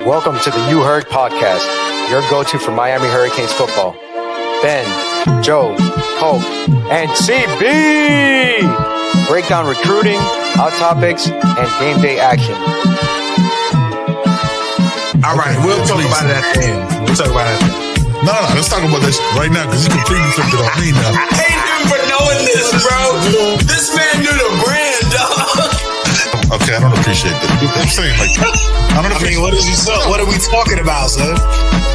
Welcome to the You Heard podcast, your go-to for Miami Hurricanes football. Ben, Joe, Hope, and CB break down recruiting, hot topics, and game day action. All right, we'll talk about it at the end. No, let's talk about this right now because he completely flipped it on me now. I hate him for knowing this, bro. This man knew the brand, dog. Okay, I don't appreciate that. I'm saying, like, what are we talking about, son?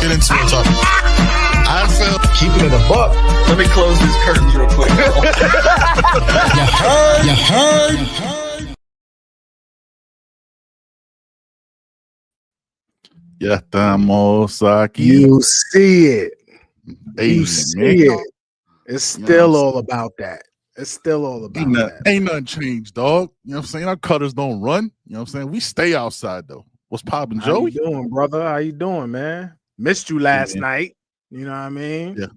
Get into it, talk. I felt Keeping it a buck. Let me close these curtains real quick. You heard? Ya estamos aquí. You see it. Hey, You see it. It's still all about that. It's still all about that. Ain't nothing changed, dog. You know what I'm saying? Our cutters don't run. You know what I'm saying? We stay outside, though. What's popping, How Joey? you doing, brother? How you doing, man? Missed you last night. You know what I mean? Yeah.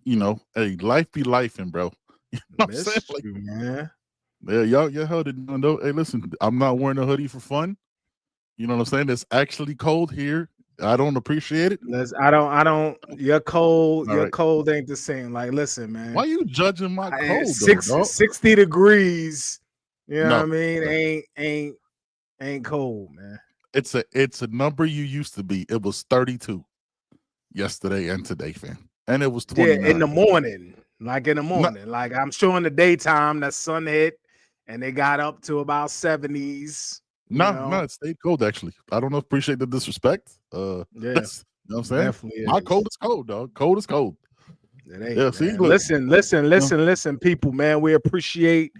You know, hey, life be lifing, bro. You know what I'm saying? Missed Like, you, man. yeah, y'all held it down, though. Hey, listen, I'm not wearing a hoodie for fun. You know what I'm saying? It's actually cold here. I don't appreciate it. I don't. You're cold. All Your right. cold ain't the same. Like, listen, man. Why you judging my cold, dog? 60 degrees. You know No. what I mean? Ain't cold, man. It's a number you used to be. It was 32 yesterday and today, fam. And it was 29. Yeah, in the morning. Like in the morning. Like I'm sure in the daytime that sun hit and they got up to about 70s. No, it stayed cold actually. I don't appreciate the disrespect. Yeah, you know what I'm saying? definitely. My is. cold is cold, dog. Cold is cold. It ain't, Yeah, see, man. look. Listen, people, man. We appreciate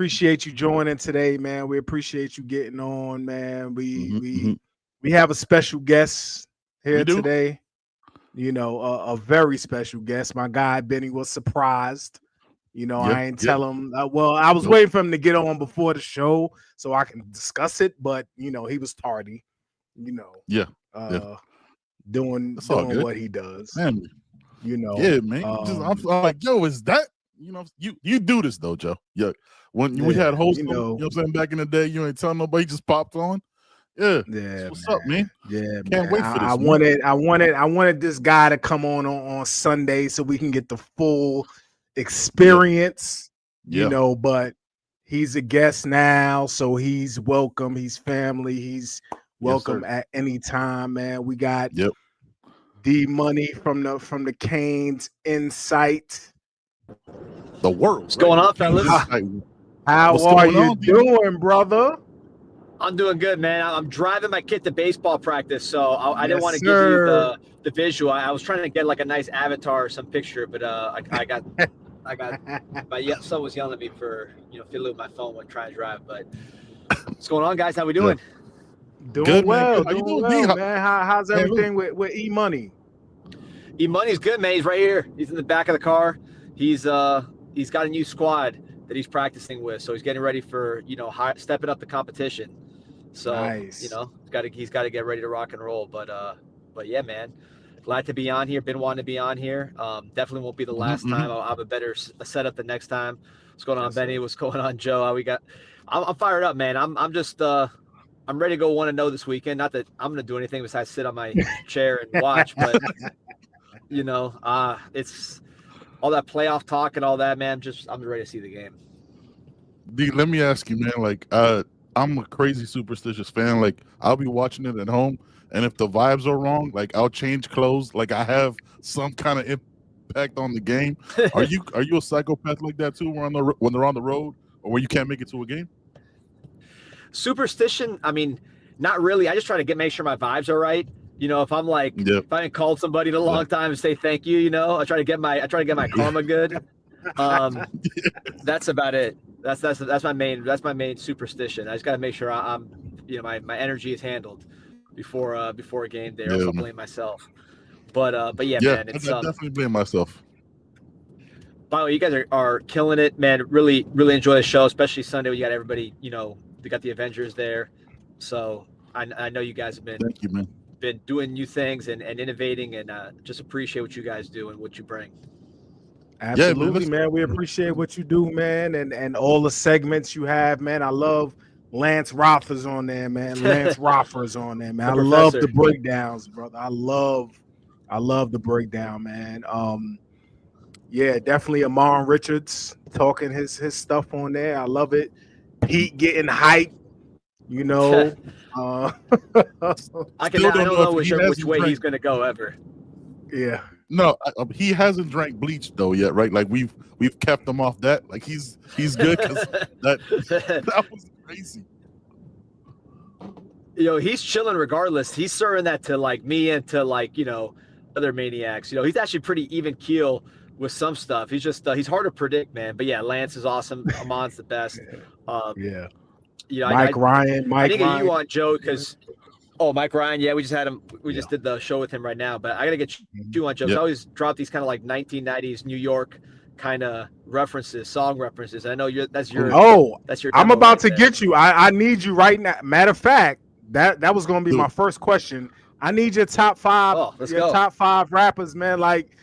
you joining today, man. We appreciate you getting on, man. We have a special guest here We do? today. You know, a very special guest. My guy Benny was surprised. You know, Yep, I ain't yep. tell him. Well, I was waiting for him to get on before the show so I can discuss it, but you know, he was tardy. You know, Yeah, doing That's all good. what he does. man. You know, Yeah, man. I'm like, yo, is that you do this though, Joe? Yeah. When we had hosts, you know what I'm saying, back in the day, you ain't telling nobody, just popped on. Yeah. Yeah, What's up, man? Yeah, Can't wait for this. I wanted this guy to come on Sunday so we can get the full experience. Yeah. You know, but he's a guest now, so he's welcome. He's family. He's welcome at any time, man. We got D Money from the Canes Insight. The world. What's going on, fellas? How What's are going you on, D? doing, brother? I'm doing good, man. I'm driving my kid to baseball practice, so I didn't Yes, want to sir. give you the visual. I was trying to get like a nice avatar or some picture, but I got my son was yelling at me for fiddling with my phone when trying to drive. But what's going on, guys? How we doing? Doing Good, man. well, Good. How you doing doing, D? well, man. How's Hey, everything with E Money? E-Money's good, man. He's right here. He's in the back of the car. He's got a new squad that he's practicing with, so he's getting ready for stepping up the competition. So Nice. he's got to get ready to rock and roll. But yeah, man, glad to be on here. Been wanting to be on here. Definitely won't be the last time. I'll have a better setup the next time. What's going on, Benny? What's going on, Joe? I'm fired up, man. I'm just I'm ready to go 1-0 this weekend. Not that I'm gonna do anything besides sit on my chair and watch, but it's all that playoff talk and all that, man. I'm ready to see the game. D, let me ask you, man. Like, I'm a crazy superstitious fan. Like, I'll be watching it at home, and if the vibes are wrong, like, I'll change clothes. Like, I have some kind of impact on the game. Are you a psychopath like that too? When they're on the road, or when you can't make it to a game? Superstition? I mean, not really. I just try to make sure my vibes are right. If I'm like, if I haven't called somebody in a long time and say thank you, I try to get my karma good. That's about it. That's my main superstition. I just got to make sure I'm my energy is handled before a game day, or else I'll blame myself. But yeah, man, it's I definitely blame myself. By the way, you guys are killing it, man. Really, really enjoy the show, especially Sunday. We got everybody, we got the Avengers there. So I know you guys have been Thank you, man. Been doing new things and innovating, and just appreciate what you guys do and what you bring. Absolutely, man. We appreciate what you do, man, and all the segments you have, man. I love Lance Roffer's on there, man. Lance Roffer's on there, man. I The love professor. the breakdowns, brother. I love the breakdown, man. Yeah, definitely Amon Richards talking his stuff on there. I love it. Pete getting hype, you know. I Still don't know if he which hasn't way drank- he's gonna go ever. Yeah. No, he hasn't drank bleach though yet, right? Like we've kept him off that. Like he's good because that was crazy. He's chilling regardless. He's serving that to like me and to like other maniacs. He's actually pretty even keel with some stuff. He's just he's hard to predict, man. But yeah, Lance is awesome. Amon's the best. Yeah. Mike Ryan. I think you on Joe because Mike Ryan. Yeah, we just had him. We just did the show with him right now. But I gotta get you on Joe. I always drop these kind of like 1990s New York kind of references, song references. I know that's your. I'm about to get you. I need you right now. Matter of fact, that was going to be my first question. I need your top 5. Top 5 rappers, man. Like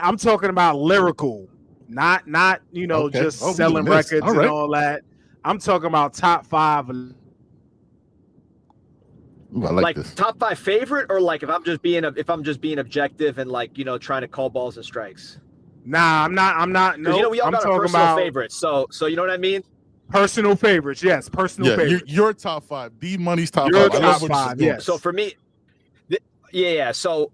I'm talking about lyrical, not just selling records and all that. I'm talking about top 5. Ooh, I like this. Top 5 favorite, or like if I'm just being objective and like trying to call balls and strikes. Nah, I'm not. No, we all I'm got talking our personal about favorites. So you know what I mean? Personal favorites, yes. Personal favorites. Your top 5. D Money's top your 5. Top 5, yes. So for me, So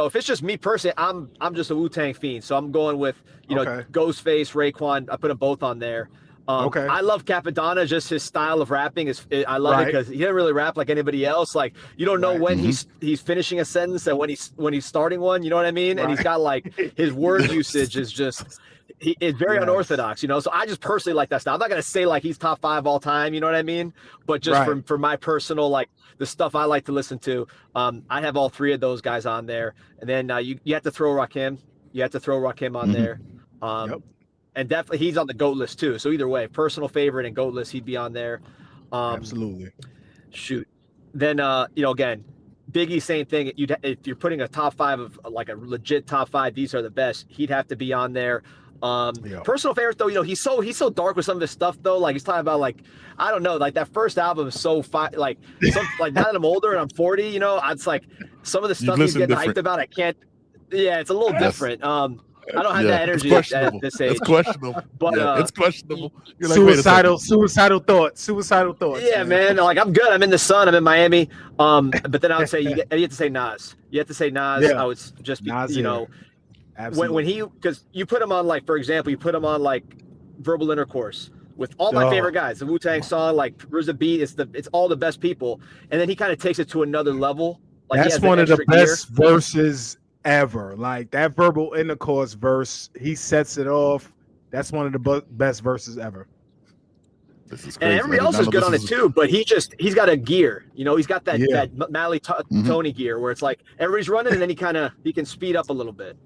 if it's just me personally, I'm just a Wu-Tang fiend. So I'm going with Ghostface, Raekwon. I put them both on there. I love Capadonna. Just his style of rapping I love it because he doesn't really rap like anybody else. Like you don't know when he's finishing a sentence and when he's starting one. You know what I mean? And he's got like his word usage is just it's very unorthodox. So I just personally like that style. I'm not gonna say like he's top 5 all time. You know what I mean? But just for my personal like the stuff I like to listen to, I have all 3 of those guys on there. And then you have to throw Rakim. You have to throw Rakim on there. And definitely he's on the GOAT list too. So either way, personal favorite and GOAT list, he'd be on there. Absolutely. Shoot. Then again, Biggie, same thing. If you're putting a top 5 of like a legit top 5, these are the best. He'd have to be on there. Personal favorite though, he's so dark with some of his stuff though. Like he's talking about like I don't know, like that first album is so like now that I'm older and I'm 40, it's like some of the stuff he's getting hyped about. I can't. Yeah, it's a little different. I don't have that energy at this age. It's questionable. But it's questionable. You're like, suicidal thoughts. Yeah, man. Like I'm good. I'm in the sun. I'm in Miami. But then I would say you have to say Nas. You have to say Nas. Yeah. I would just be, Nas, when he because you put him on like for example you put him on like Verbal Intercourse with all my favorite guys. The Wu-Tang song, like RZA beat. It's all the best people. And then he kind of takes it to another level. Like that's one of the best verses ever. Like that Verbal Intercourse verse, he sets it off. That's one of the best verses ever. This is crazy. And everybody else is good on it too, but he's got a gear. He's got that Mally Tony gear where it's like everybody's running and then he can speed up a little bit.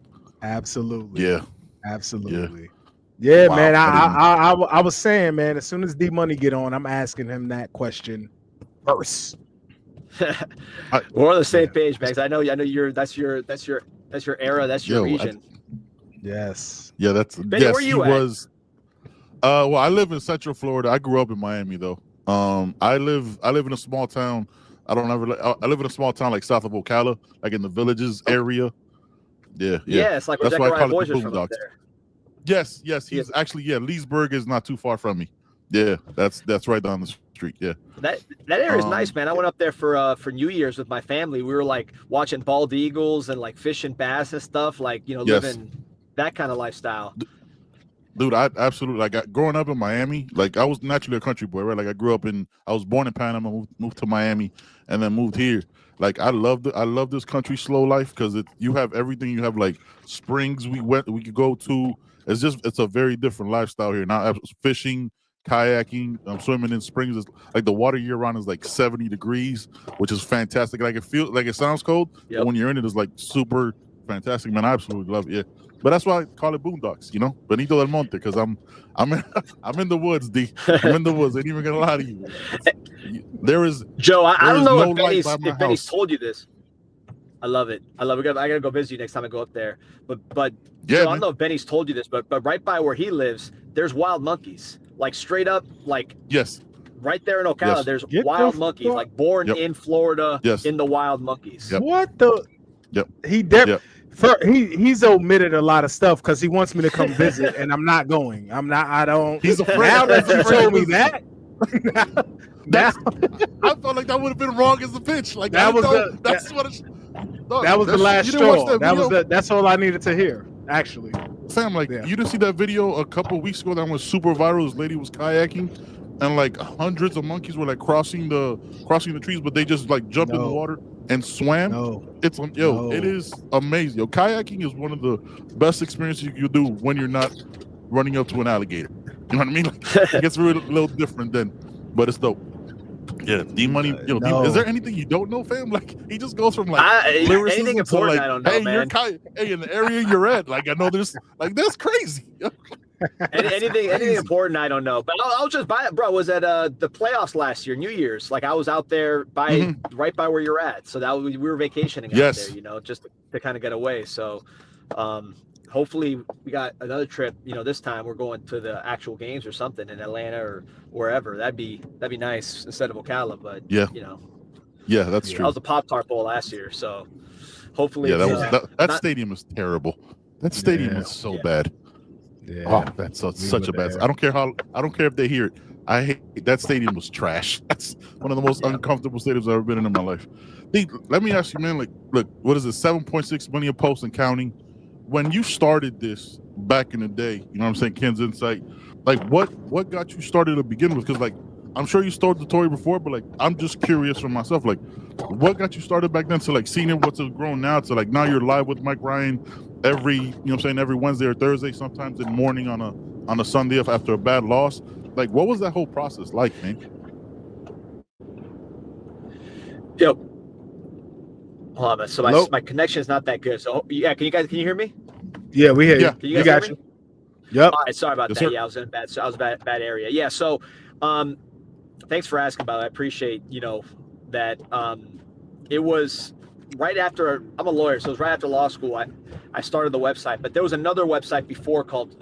Absolutely. Yeah. Absolutely. Yeah, wow, man. I was saying, man, as soon as D Money get on, I'm asking him that question first. We're on the same page, Max. I know that's your era, that's your region. Yes. Yeah, Benny, where you at? Well, I live in Central Florida. I grew up in Miami though. I live in a small town. I live in a small town like south of Ocala, like in the Villages area. Yeah. Yeah, it's like that's why I call it the Boomdocs. Boomdocs. Yes. He's actually Leesburg is not too far from me. Yeah, that's right down the street. Yeah. That area is nice, man. I went up there for New Year's with my family. We were like watching bald eagles and like fishing bass and stuff, like living that kind of lifestyle. Dude, I absolutely growing up in Miami. Like I was naturally a country boy, right? Like I was born in Panama, moved to Miami, and then moved here. Like I love this country slow life because you have everything. You have like springs we could go to. It's a very different lifestyle here. Now fishing, kayaking, swimming in springs. Is like the water year round is like 70 degrees, which is fantastic. Like it sounds cold, but when you're in it, it's like super fantastic, man. I absolutely love it. Yeah. But that's why I call it Boondocks, Benito del Monte, because I'm in the woods, D. I'm in the woods. I ain't even gonna lie to you. There is Joe. I don't know if Benny's told you this. I love it. I gotta go visit you next time I go up there. But yeah, Joe, I don't know if Benny's told you this, but right by where he lives, there's wild monkeys. Like straight up, like yes. right there in Ocala, Yes. there's Get wild the monkeys, fuck- like born Yep. in Florida Yes. in the wild monkeys. Yep. What the? Yep. He he's omitted a lot of stuff because he wants me to come visit, and I'm not going. I don't. He's afraid. Now that He's you afraid told to me visit. that, now I felt like that would have been wrong as a pitch. Like That was that's what it's, dog, that was the last you didn't watch straw. that video? That's all I needed to hear. Actually, Sam, like Yeah. you didn't see that video a couple of weeks ago that was super viral. This lady was kayaking, and like hundreds of monkeys were like crossing the trees, but they just like jumped in the No. water and swam. no. It's it is amazing. Kayaking is one of the best experiences you do when you're not running up to an alligator. You know what I mean? Like, it gets really a little different then, but it's dope. Yeah, D-Money. No. Is there anything you don't know, fam? Like he just goes from like Anything lyricism to important like, I don't know, hey, man. hey, in the area you're at, like I know there's like that's crazy. Anything important I don't know. But I'll just buy it, bro. Was at the playoffs last year, New Year's. Like I was out there right by where you're at. So that we were vacationing out Yes. there, just to kind of get away. So hopefully we got another trip, this time we're going to the actual games or something in Atlanta or wherever. That'd be nice instead of Ocala, but Yeah, that's that true. was the Pop-Tart Bowl last year. So hopefully that stadium is terrible. That stadium is so bad. Yeah. Oh, that's such a bad. I don't care if they hear it. I hate that stadium was trash. That's one of the most uncomfortable stadiums I've ever been in my life. Let me ask you, man. Like, look, what is it? 7.6 million posts and counting. When you started this back in the day, you know what I'm saying, Ken's Insight. Like, what got you started to begin with? Because like, I'm sure you started the story before, but like, I'm just curious for myself. Like, what got you started back then? To like seeing it, what's it grown now? To like now you're live with Mike Ryan every Wednesday or Thursday, sometimes in the morning on a Sunday after a bad loss. Like, what was that whole process like, man? Yep. Hold on, so my connection is not that good. So yeah, can you hear me? Yeah, we hear you. Yeah. Can you guys got hear me? you. Yep. All right, sorry about Yes, that. sir. Yeah, I was in a bad area. Yeah, so thanks for asking about it. I appreciate, that it was right after I'm a lawyer, so it was right after law school. I started the website, but there was another website before called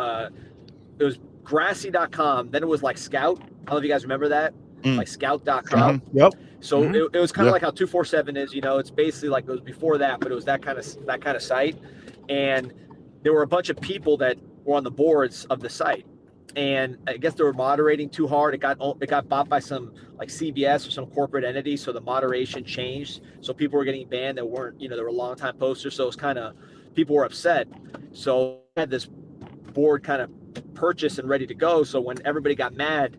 it was grassy.com. Then it was like Scout. I don't know if you guys remember that. Like scout.com. Yep. So it was kind of like how 247 is, it's basically like it was before that, but it was that kind of site. And there were a bunch of people that were on the boards of the site. And I guess they were moderating too hard. It got bought by some like CBS or some corporate entity. So the moderation changed. So people were getting banned that weren't, they were longtime posters. So it was kind of, people were upset. So I had this board kind of purchased and ready to go. So when everybody got mad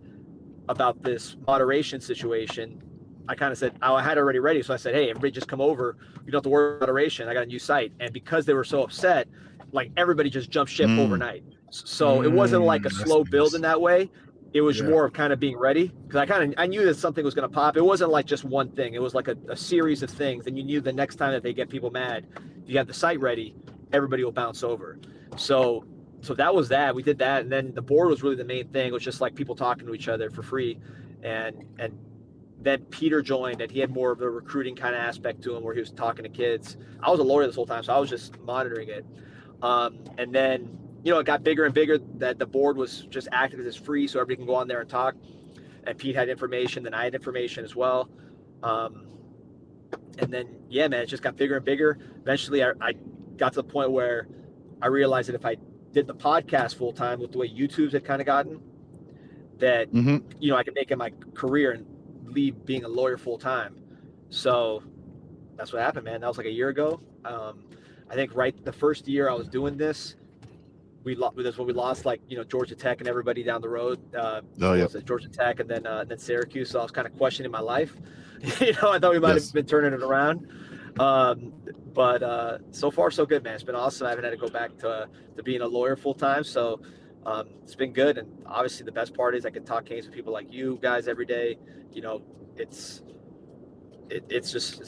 about this moderation situation, I kind of said, I had it already ready. So I said, hey, everybody just come over. You don't have to worry about moderation. I got a new site. And because they were so upset, like everybody just jumped ship overnight. So it wasn't like a slow build in that way. It was more of kind of being ready, because I knew that something was going to pop. It wasn't like just one thing. It was like a series of things. And you knew the next time that they get people mad, if you have the site ready, everybody will bounce over. So that was that. We did that. And then the board was really the main thing. It was just like people talking to each other for free. And then Peter joined, and he had more of a recruiting kind of aspect to him, where he was talking to kids. I was a lawyer this whole time, so I was just monitoring it. And then, it got bigger and bigger, that the board was just active as free, so everybody can go on there and talk. And Pete had information, then I had information as well. And then, yeah, man, it just got bigger and bigger. Eventually, I got to the point where I realized that if I did the podcast full time with the way YouTube's had kind of gotten, that, I could make it my career and leave being a lawyer full time. So that's what happened, man. That was like a year ago. I think the first year I was doing this, that's when we lost, like, Georgia Tech and everybody down the road. Georgia Tech and then Syracuse. So I was kind of questioning my life. I thought we might have been turning it around. But so far so good, man. It's been awesome. I haven't had to go back to being a lawyer full time. So it's been good. And obviously the best part is I can talk games with people like you guys every day. It's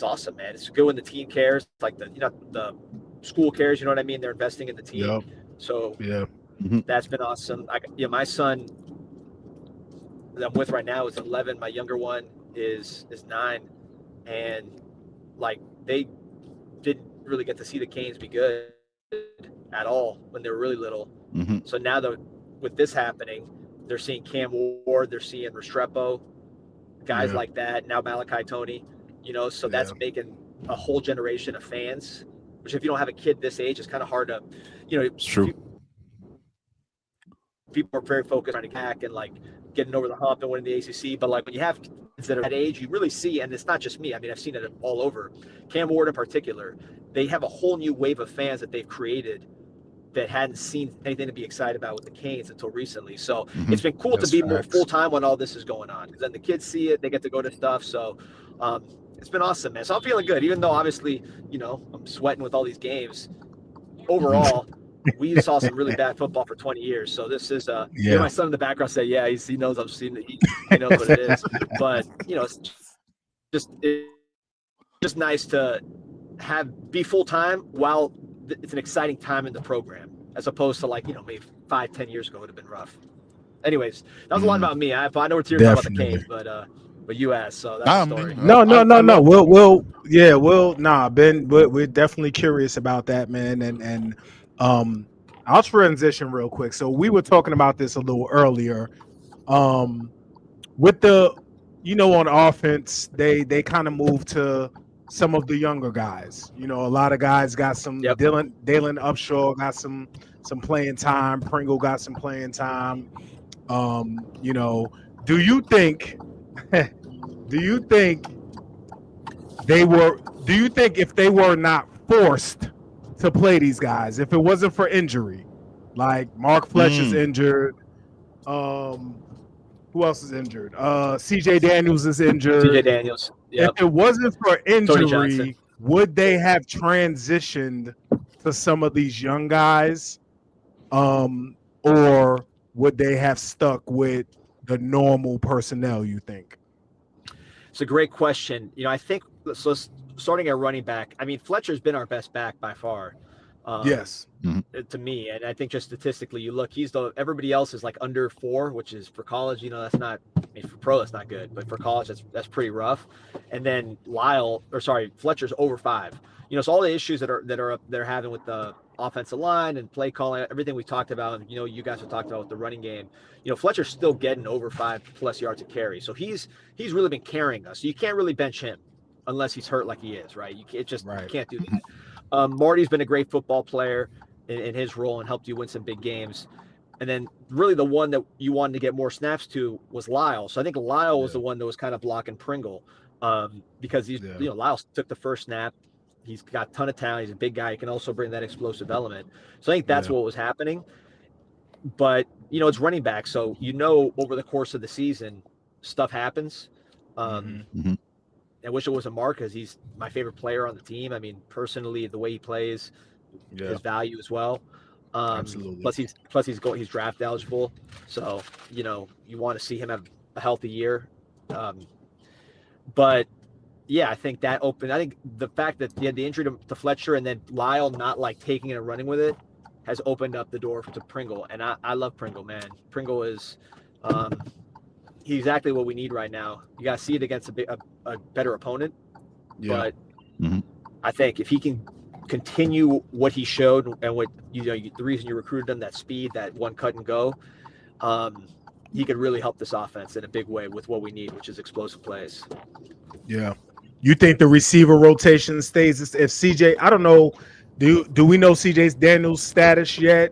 awesome, man. It's good when the team cares, like the school cares, you know what I mean? They're investing in the team. Yep. So that's been awesome. My son that I'm with right now is 11. My younger one is 9. And like, they didn't really get to see the Canes be good at all when they were really little. So now with this happening, they're seeing Cam Ward, they're seeing Restrepo, guys like that. Now Malachi Tony, so that's making a whole generation of fans, which if you don't have a kid this age, it's kind of hard to, It's true. People are very focused on the back and like getting over the hump and winning the ACC. But like when you have kids that are that age, you really see, and it's not just me. I mean, I've seen it all over. Cam Ward in particular, they have a whole new wave of fans that they've created that hadn't seen anything to be excited about with the Canes until recently. So it's been cool to be more full time when all this is going on, because then the kids see it, they get to go to stuff. So it's been awesome, man. So I'm feeling good, even though obviously, I'm sweating with all these games. Overall, we saw some really bad football for 20 years. So this is, my son in the background said, yeah, he knows I've seen it. He knows what it is. But, it's just nice to be full time while it's an exciting time in the program, as opposed to like, maybe 5-10 years ago it would have been rough. Anyways, that was a lot about me. I know we're talking about the Canes, but you asked, so that's the story. No. Ben, we're definitely curious about that, man. And I'll transition real quick. So we were talking about this a little earlier. With the, on offense, they kind of moved to some of the younger guys. A lot of guys got some. Dalen Upshaw got some playing time. Pringle got some playing time. Do you think if they were not forced to play these guys, if it wasn't for injury, like Mark Fletcher's injured, who else is injured? CJ Daniels is injured. CJ Daniels. Yep. If it wasn't for injury, would they have transitioned to some of these young guys, or would they have stuck with the normal personnel, you think? It's a great question. I think so. Starting at running back, I mean, Fletcher's been our best back by far. Yes. To me, and I think just statistically, you look, everybody else is like under 4, which is for college, that's not, I mean, for pro that's not good, but for college that's pretty rough. And then Fletcher's over 5. So all the issues they're having with the offensive line and play calling, everything we talked about, and you guys have talked about with the running game, Fletcher's still getting over 5+ yards a carry. So he's really been carrying us. So you can't really bench him unless he's hurt like he is, right? You can't do that. Marty's been a great football player in his role and helped you win some big games. And then really the one that you wanted to get more snaps to was Lyle. So I think Lyle was the one that was kind of blocking Pringle, because Lyle took the first snap. He's got a ton of talent. He's a big guy. He can also bring that explosive element. So I think that's what was happening. But, it's running back. So, over the course of the season, stuff happens. I wish it wasn't Mark, because he's my favorite player on the team. I mean, personally, the way he plays, his value as well. Absolutely. Plus he's draft eligible. So, you want to see him have a healthy year. But yeah, I think the fact that he had the injury to Fletcher and then Lyle not like taking it and running with it has opened up the door to Pringle. And I love Pringle, man. Pringle is, he's exactly what we need right now. You got to see it against a better opponent. But I think if he can continue what he showed and what, the reason you recruited him, that speed, that one cut and go, he could really help this offense in a big way with what we need, which is explosive plays. Yeah. You think the receiver rotation stays? If CJ, I don't know, do we know CJ Daniels' status yet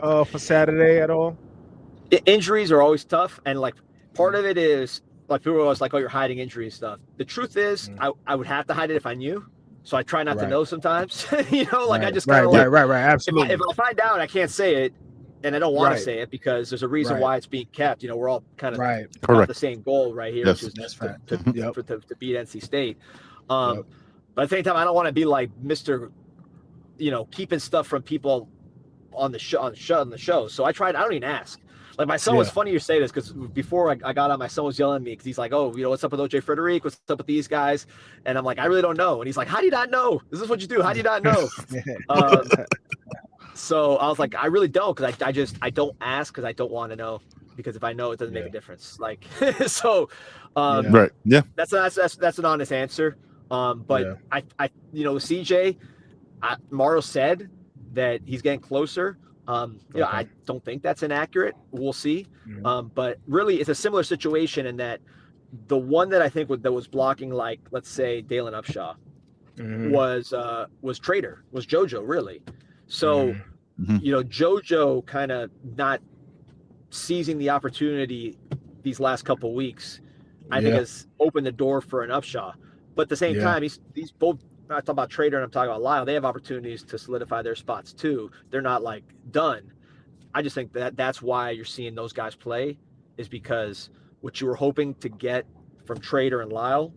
for Saturday at all? Injuries are always tough, and like part of it is like people are always like, "Oh, you're hiding injury and stuff." The truth is, I would have to hide it if I knew, so I try not to know sometimes. I just kind of absolutely. If I find out, I can't say it, and I don't want to say it because there's a reason why it's being kept. We're all kind of got the same goal right here, which is to beat NC State. But at the same time, I don't want to be like Mr. Keeping stuff from people on the show. So I don't even ask. Like my son was funny you say this, because before I got on, my son was yelling at me because he's like, "Oh, what's up with OJ Frederick? What's up with these guys?" And I'm like, "I really don't know." And he's like, "How do you not know? This is what you do. How do you not know?" So I was like, "I really don't," because I don't ask because I don't want to know, because if I know, it doesn't make a difference. Like so, that's an honest answer. But I CJ, Mario said that he's getting closer. I don't think that's inaccurate. We'll see. But really, it's a similar situation in that The one that I think that was blocking, like, let's say Dalen Upshaw, was Trader, was JoJo, really. So, JoJo kind of not seizing the opportunity these last couple weeks, I think has opened the door for an Upshaw. But at the same time, these both, I'm talking about Trader and I'm talking about Lyle, they have opportunities to solidify their spots too. They're not like done. I just think that's why you're seeing those guys play, is because what you were hoping to get from Trader and Lyle,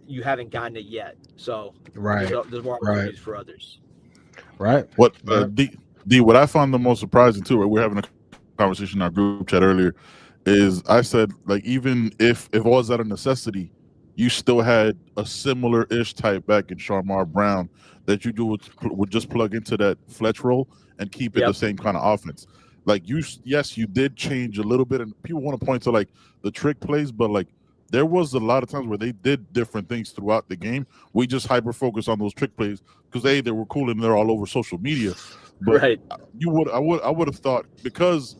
you haven't gotten it yet. So there's more opportunities for others. Right. What what I found the most surprising too, right? We're having a conversation in our group chat earlier, is I said, like, even if it was out of necessity, you still had a similar-ish type back in Shamar Brown that you would just plug into that Fletch role and keep it the same kind of offense. Like, you did change a little bit, and people want to point to like the trick plays, but like there was a lot of times where they did different things throughout the game. We just hyper focus on those trick plays because they were cool and they're all over social media. But I would have thought, because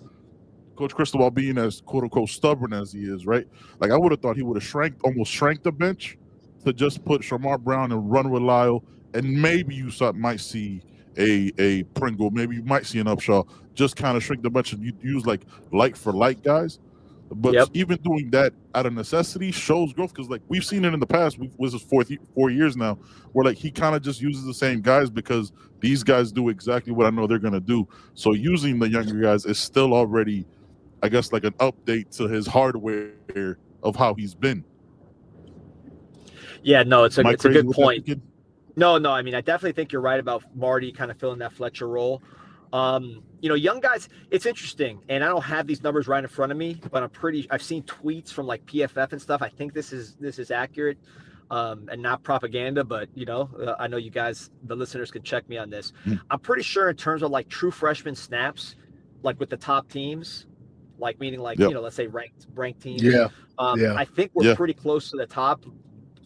Coach Cristobal being as quote unquote stubborn as he is, right? Like, I would have thought he would have almost shrank the bench to just put Shamar Brown and run with Lyle, and maybe you might see a Pringle, maybe you might see an Upshaw, just kind of shrink the bench and you use like for like guys. But even doing that out of necessity shows growth, because like we've seen it in the past. Was this 4 years now, where like he kind of just uses the same guys because these guys do exactly what I know they're gonna do. So using the younger guys is still already, I guess, like an update to his hardware of how he's been. Yeah, no, it's a good point. No, I mean, I definitely think you're right about Marty kind of filling that Fletcher role. Young guys, it's interesting, and I don't have these numbers right in front of me, but I've seen tweets from like PFF and stuff. I think this is accurate, and not propaganda, but I know you guys, the listeners, can check me on this. I'm pretty sure in terms of like true freshman snaps, like with the top teams, like meaning like, let's say ranked teams. I think we're pretty close to the top,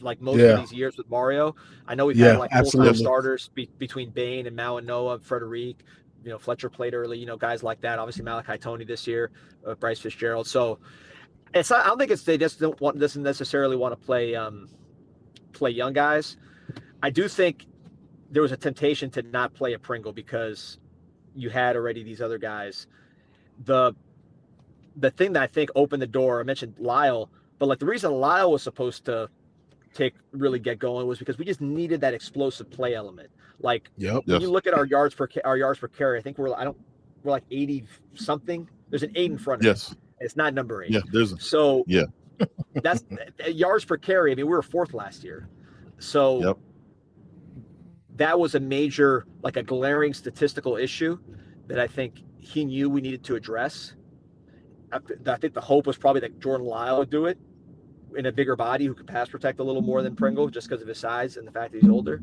like most of these years with Mario. I know we've had like full-time starters between Bain and Mao and Noah, Frederic, Fletcher played early, guys like that. Obviously Malachi Tony this year, Bryce Fitzgerald. So I don't think they just doesn't necessarily want to play young guys. I do think there was a temptation to not play a Pringle because you had already these other guys. The thing that I think opened the door, I mentioned Lyle, but like the reason Lyle was supposed to really get going was because we just needed that explosive play element. Like when you look at our yards per carry, I think we're like 80 something. There's an 8 in front of it. It's not number 8. That's yards per carry. I mean, we were 4th last year. So that was a major, like a glaring statistical issue that I think he knew we needed to address. I think the hope was probably that Jordan Lyle would do it in a bigger body who could pass protect a little more than Pringle just because of his size and the fact that he's older.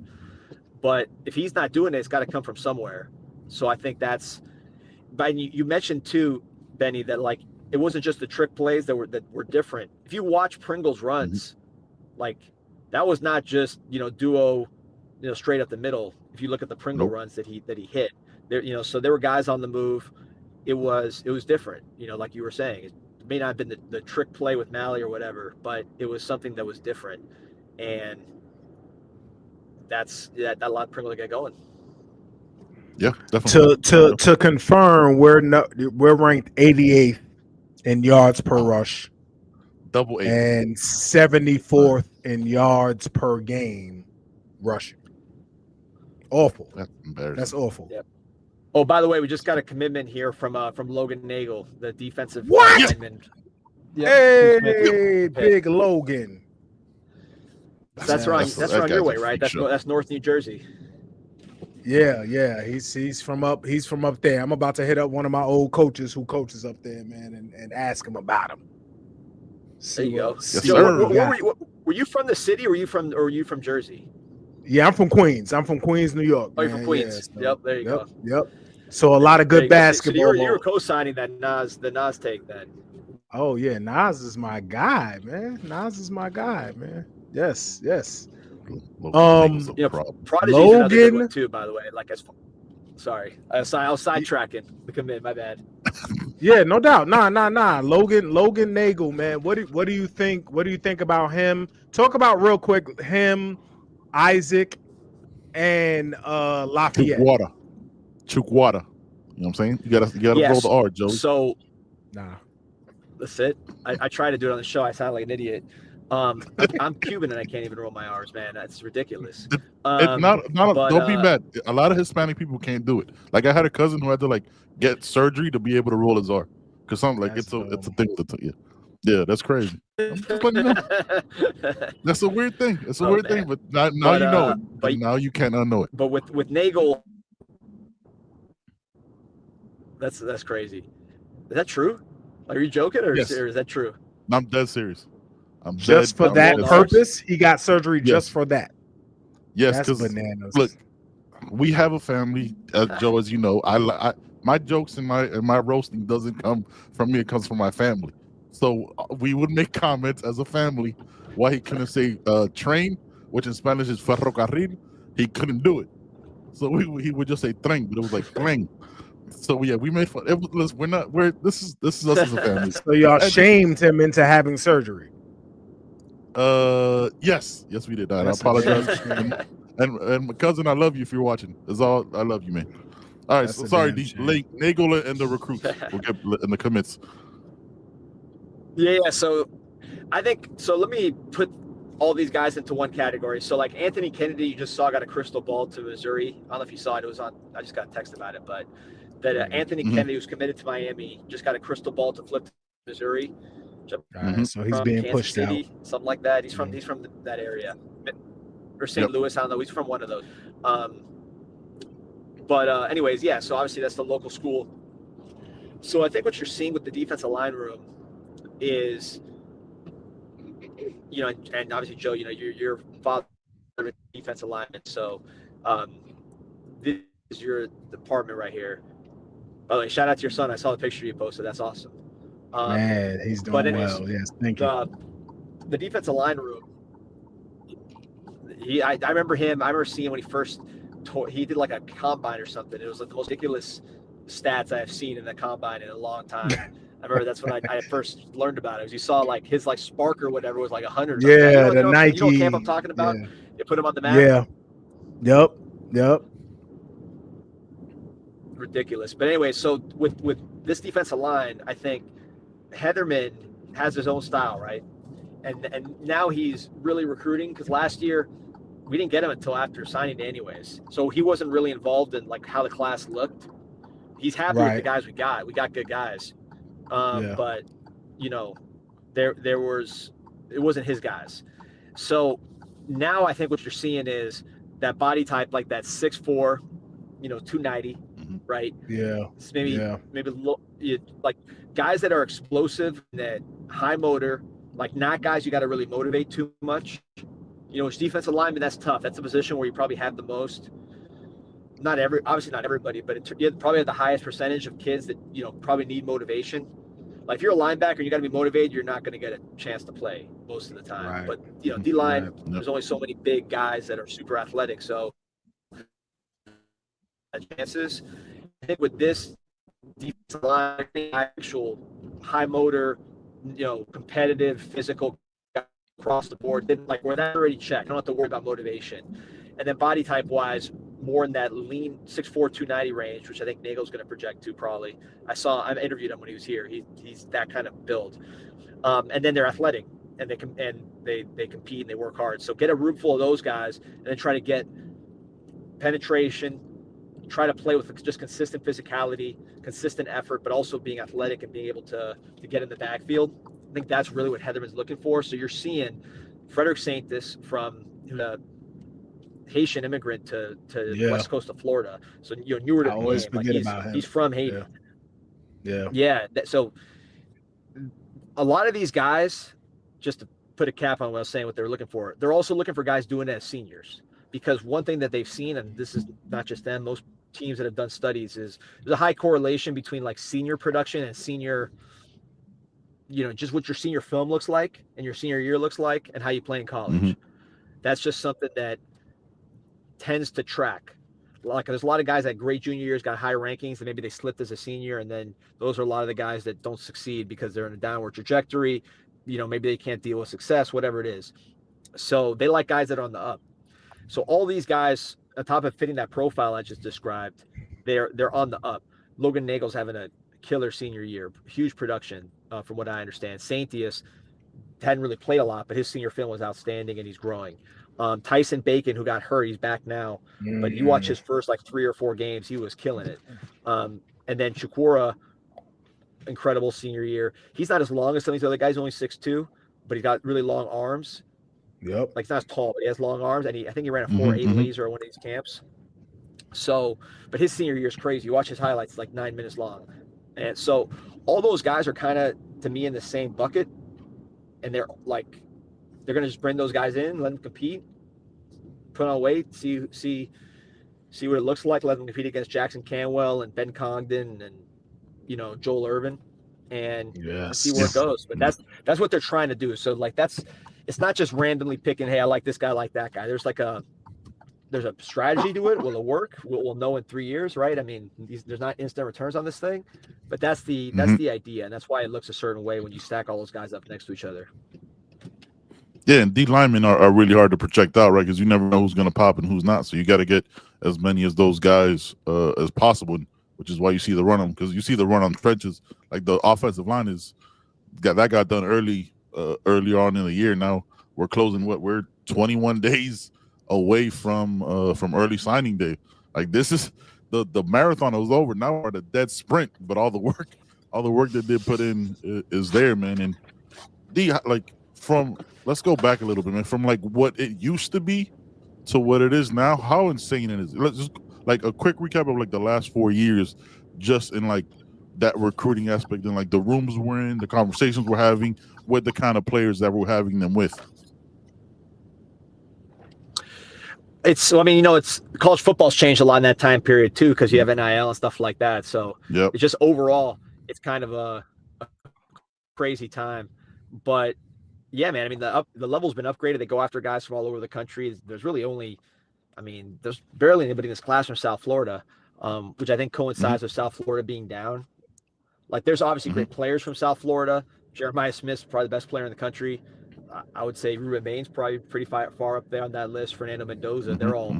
But if he's not doing it, it's got to come from somewhere. So I think that's, but you mentioned too, Benny, that like it wasn't just the trick plays that were different. If you watch Pringle's runs, like that was not just duo, straight up the middle. If you look at the Pringle runs that he hit, there, so there were guys on the move. It was different, like you were saying. It may not have been the trick play with Malley or whatever, but it was something that was different, and that allowed Pringle to get going. Yeah, definitely. To confirm, we're ranked 88th in yards per rush, double 8, and 74th in yards per game rushing. Awful. That's embarrassing. That's awful. Yep. Oh, by the way, we just got a commitment here from Logan Nagel, the defensive lineman. Hey, big Logan. That's right. That's around your way, right? That's North New Jersey. Yeah. He's from up there. I'm about to hit up one of my old coaches who coaches up there, man, and ask him about him. There you go. Yes, were you from the city, or were you from Jersey? Yeah, I'm from Queens. I'm from Queens, New York. Oh, you're from Queens. Yeah, so, There you go. Yep. So a lot of good basketball. So you were co-signing the Nas take then. Oh yeah, Nas is my guy, man. Yes. Prodigy's another good one too, by the way. Like, sorry, I was sidetracking the commit. My bad. Yeah, no doubt. Nah. Logan Nagel, man. What do you think? What do you think about him? Talk about real quick him, Isaac, and Lafayette. Chukwuata. You know what I'm saying? You gotta roll the R, Joe. So Nah. that's it. I try to do it on the show. I sound like an idiot. I'm Cuban and I can't even roll my R's, man. That's ridiculous. Don't be mad. A lot of Hispanic people can't do it. Like I had a cousin who had to like get surgery to be able to roll his R because something like it's a thing to you. Yeah, that's crazy. I'm just letting you know. That's a weird thing. It's a weird thing, but now you know it. But now you can't unknow it. But with Nagel, that's crazy. Is that true? Are you joking or Yes. is that true? I'm dead serious. Just for that purpose, he got surgery just for that. Yes, that's because bananas. Look, we have a family, Joe, as you know. I my jokes and my roasting doesn't come from me; it comes from my family. So we would make comments as a family why he couldn't say train, which in Spanish is ferrocarril. He couldn't do it, so he would just say tren, but it was like tren. So we made fun. This is us as a family. So y'all shamed him into having surgery. Yes, we did that. I apologize. and my cousin, I love you if you're watching. That's all. I love you, man. All right, so sorry, Nagel and the recruits. We'll get in the commits. Yeah. So I think so. Let me put all these guys into one category. So like Anthony Kennedy, you just saw got a crystal ball to Missouri. I don't know if you saw it. It was on. I just got a text about it, but that Anthony Kennedy was committed to Miami. Just got a crystal ball to flip to Missouri. So he's being Kansas pushed City, out. Something like that. He's from that area, or St. Louis. I don't know. He's from one of those. But anyways, yeah. So obviously that's the local school. So I think what you're seeing with the defensive line room is, and obviously Joe, your father is a defensive lineman. So this is your department right here. By the way, shout out to your son. I saw the picture you posted. That's awesome. Man, he's doing well. Yes, thank you. The defensive line room. I remember him. I remember seeing when he first he did like a combine or something. It was like the most ridiculous stats I have seen in the combine in a long time. I remember that's when I first learned about it. Was you saw like his like spark or whatever was like 100. Yeah, the Nike. You know what camp I'm talking about? Yeah. They put him on the map. Yeah. Yep. Ridiculous. But anyway, so with this defensive line, I think Heatherman has his own style, right? And now he's really recruiting because last year we didn't get him until after signing day anyways. So he wasn't really involved in like how the class looked. He's happy with the guys we got. We got good guys. But it wasn't his guys. So now I think what you're seeing is that body type, like that 6'4", 290, right? Yeah. Maybe like guys that are explosive, that high motor, like not guys you got to really motivate too much. As defensive lineman, that's tough. That's a position where you probably have the most. Obviously not everybody, but you probably have the highest percentage of kids that probably need motivation. Like if you're a linebacker, you got to be motivated. You're not going to get a chance to play most of the time. Right. But D-line, there's only so many big guys that are super athletic. So chances. I think with this defensive line, actual high motor, competitive, physical across the board, then like where that already checked. I don't have to worry about motivation. And then body type wise, more in that lean 6'4", 290 range, which I think Nagel's going to project to probably. I interviewed him when he was here. He's that kind of build. And then they're athletic and they compete and they work hard. So get a room full of those guys and then try to get penetration, try to play with just consistent physicality, consistent effort, but also being athletic and being able to get in the backfield. I think that's really what Heatherman's looking for. So you're seeing Frederick Saintis from the Haitian immigrant to west coast of Florida. So newer to the always game. Forget about him. He's from Haiti. Yeah. So a lot of these guys, just to put a cap on what I was saying, what they're looking for, they're also looking for guys doing it as seniors. Because one thing that they've seen, and this is not just them, most teams that have done studies, is there's a high correlation between like senior production and senior, just what your senior film looks like and your senior year looks like and how you play in college. That's just something that tends to track. like there's a lot of guys that great junior years got high rankings and maybe they slipped as a senior, and then those are a lot of the guys that don't succeed because they're in a downward trajectory. Maybe they can't deal with success, whatever it is. So they like guys that are on the up. So all these guys, on top of fitting that profile I just described, they're on the up. Logan Nagel's having a killer senior year, huge production from what I understand. Saintius hadn't really played a lot, but his senior film was outstanding and he's growing. Tyson Bacon, who got hurt, he's back now, but you watch his first like 3 or 4 games, he was killing it. And then Chukwura, incredible senior year. He's not as long as some of these other guys, only 6'2", but he's got really long arms. Yep. Like, he's not as tall, but he has long arms, and I think he ran a 4.8 laser at one of these camps. So, but his senior year is crazy. You watch his highlights, like 9 minutes long. And so all those guys are kind of, to me, in the same bucket, and they're going to just bring those guys in, let them compete, put on weight, see what it looks like, let them compete against Jackson Canwell and Ben Congdon and, Joel Irvin, and see where it goes. But that's what they're trying to do. So, like, it's not just randomly picking, hey, I like this guy, I like that guy. There's there's a strategy to it. Will it work? We'll know in 3 years, right? I mean, there's not instant returns on this thing, but that's the idea, and that's why it looks a certain way when you stack all those guys up next to each other. Yeah, and D linemen are really hard to project out, right? Because you never know who's going to pop and who's not. So you got to get as many of those guys as possible, which is why you see the run on, because you see the run on trenches. Like, the offensive line that got done earlier on in the year. Now we're closing we're 21 days away from early signing day. Like, this is the marathon was over. Now we're at a dead sprint, but all the work that they put in is there, man. And let's go back a little bit, man. From like what it used to be to what it is now, how insane it is. Let's just like a quick recap of like the last 4 years, just in like that recruiting aspect, and like the rooms we're in, the conversations we're having with the kind of players that we're having them with. It's college football's changed a lot in that time period too, because you have NIL and stuff like that. So It's just overall, it's kind of a crazy time. But yeah, man, I mean, the level's been upgraded. They go after guys from all over the country. There's really there's barely anybody in this class from South Florida, which I think coincides with South Florida being down. Like, there's obviously great players from South Florida. Jeremiah Smith's probably the best player in the country. I would say Ruben Bain's probably pretty far up there on that list. Fernando Mendoza, they're all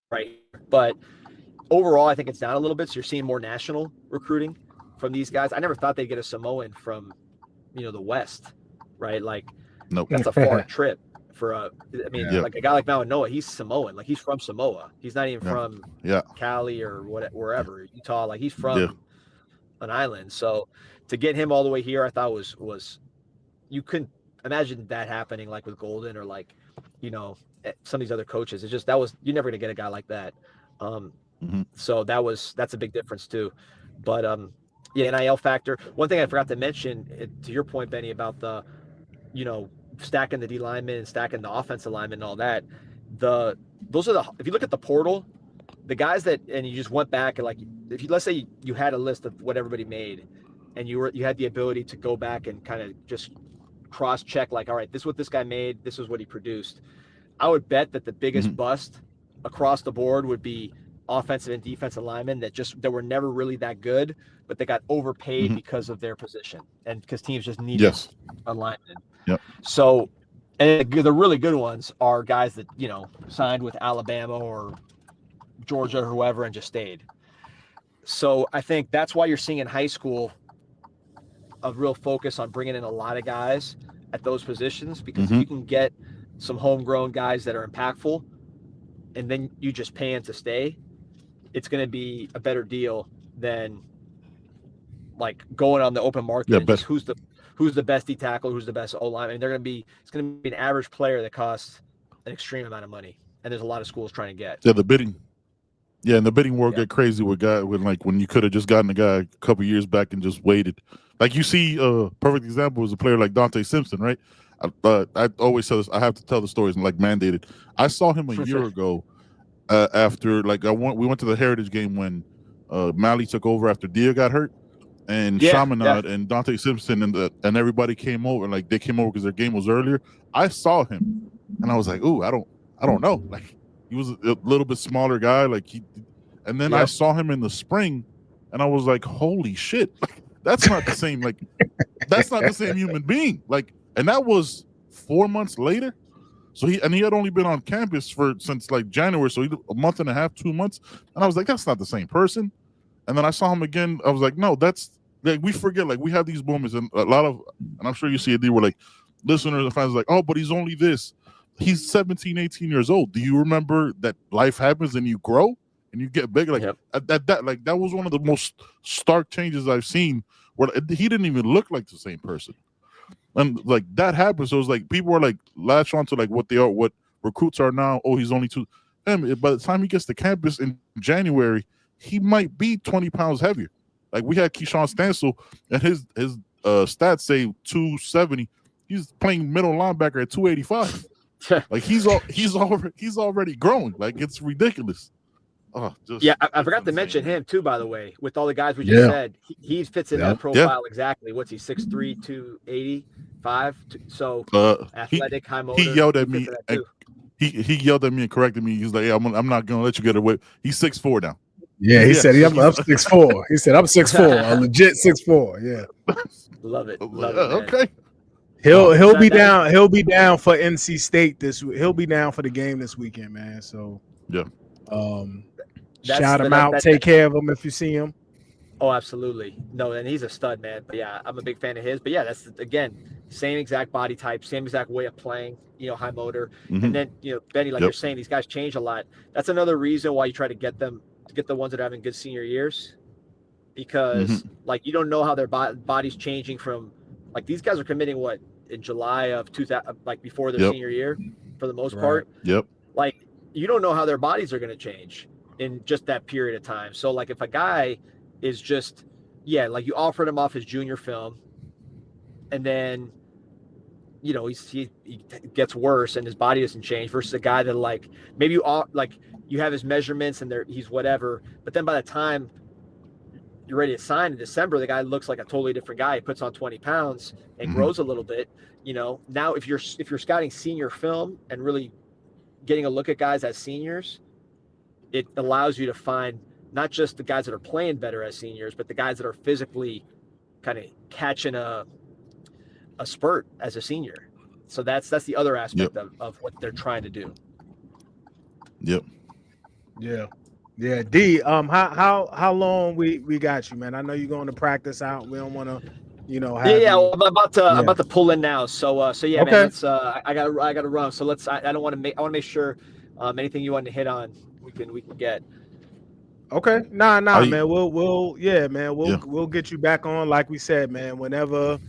right. But overall, I think it's down a little bit. So you're seeing more national recruiting from these guys. I never thought they'd get a Samoan from, the West, right? Like, nope. That's a far trip for like a guy like Noah, he's Samoan. Like, he's from Samoa. He's not even from Cali or wherever, Utah. Like, he's from an island. So to get him all the way here, I thought was you couldn't imagine that happening, like with Golden or like, some of these other coaches. It's just, you're never gonna get a guy like that. So that's a big difference too. But NIL factor. One thing I forgot to mention, to your point, Benny, about the, stacking the D linemen and stacking the offensive linemen and all that. If you look at the portal, the guys and you just went back and, like, let's say you had a list of what everybody made, and you had the ability to go back and kind of just cross check, like, all right, this is what this guy made, this is what he produced. I would bet that the biggest bust across the board would be offensive and defensive linemen that were never really that good, but they got overpaid because of their position and because teams just needed a lineman. Yep. So, and the really good ones are guys that, signed with Alabama or Georgia or whoever and just stayed. So I think that's why you're seeing in high school a real focus on bringing in a lot of guys at those positions, because if you can get some homegrown guys that are impactful and then you just pay them to stay, it's going to be a better deal than like going on the open market and just who's the best D tackle, who's the best O line. I mean, it's going to be an average player that costs an extreme amount of money, and there's a lot of schools trying to get. Yeah, the bidding. Yeah, and the bidding war get crazy with when you could have just gotten a guy a couple years back and just waited. Like, you see, perfect example is a player like Dante Simpson, right? I always say this. I have to tell the stories, like, mandated. I saw him a year ago after, like, we went to the Heritage game when Mally took over after Dia got hurt, and Chaminade and Dante Simpson and everybody came over. Like, they came over because their game was earlier. I saw him, and I was like, ooh, I don't know. Like, He was a little bit smaller guy. And then I saw him in the spring, and I was like, holy shit, that's not the same. Like, that's not the same human being. Like, and that was 4 months later. So he had only been on campus since like January, so a month and a half, 2 months, and I was like, that's not the same person. And then I saw him again. I was like, no, that's like, we forget. Like, we have these moments, and and I'm sure you see it. Where like listeners and fans are like, oh, but he's only this. He's 17, 18 years old. Do you remember that life happens and you grow and you get bigger? Like that was one of the most stark changes I've seen. Where he didn't even look like the same person. And like that happens. So it's like people are like latch on to like what they are, what recruits are now. Oh, he's only two. And by the time he gets to campus in January, he might be 20 pounds heavier. Like we had Keyshawn Stansel, and his stats say 270. He's playing middle linebacker at 285. Like he's already growing. Like it's ridiculous. Oh, I forgot to mention him too, by the way. With all the guys we just said, he fits in that profile exactly. What's he, 6'3", 285? So athletic, high motor. He yelled at me. He yelled at me and corrected me. He's like, "Yeah, I'm not gonna let you get away." He's 6'4" now. Yeah, he said I'm 6'4". He said I'm 6'4", a legit 6'4". Yeah, love it. Okay. He'll be down. He'll be down for NC State this week. He'll be down for the game this weekend, man. So yeah. Shout him out. Take care of him if you see him. Oh, absolutely. No, and he's a stud, man. But yeah, I'm a big fan of his. But yeah, that's again same exact body type, same exact way of playing. High motor. Mm-hmm. And then Benny, like you're saying, these guys change a lot. That's another reason why you try to get the ones that are having good senior years, because like you don't know how their body's changing from. Like these guys are committing in July of 2000, like before their senior year, for the most part. Yep. Like you don't know how their bodies are going to change in just that period of time. So like if a guy is just like you offered him off his junior film, and then he gets worse and his body doesn't change, versus a guy that like maybe you have his measurements and he's whatever, but then by the time you're ready to sign in December, the guy looks like a totally different guy. He puts on 20 pounds and grows a little bit. Now if you're scouting senior film and really getting a look at guys as seniors, it allows you to find not just the guys that are playing better as seniors, but the guys that are physically kind of catching a spurt as a senior. So that's the other aspect of what they're trying to do. Yep. Yeah. Yeah. D, how long we got you, man? I know you're going to practice out. We don't want to, I'm about to pull in now. So yeah, okay. Man, let's I gotta run. So I want to make sure anything you want to hit on, we can get. Okay. Nah, man. We'll get you back on. Like we said, man, whenever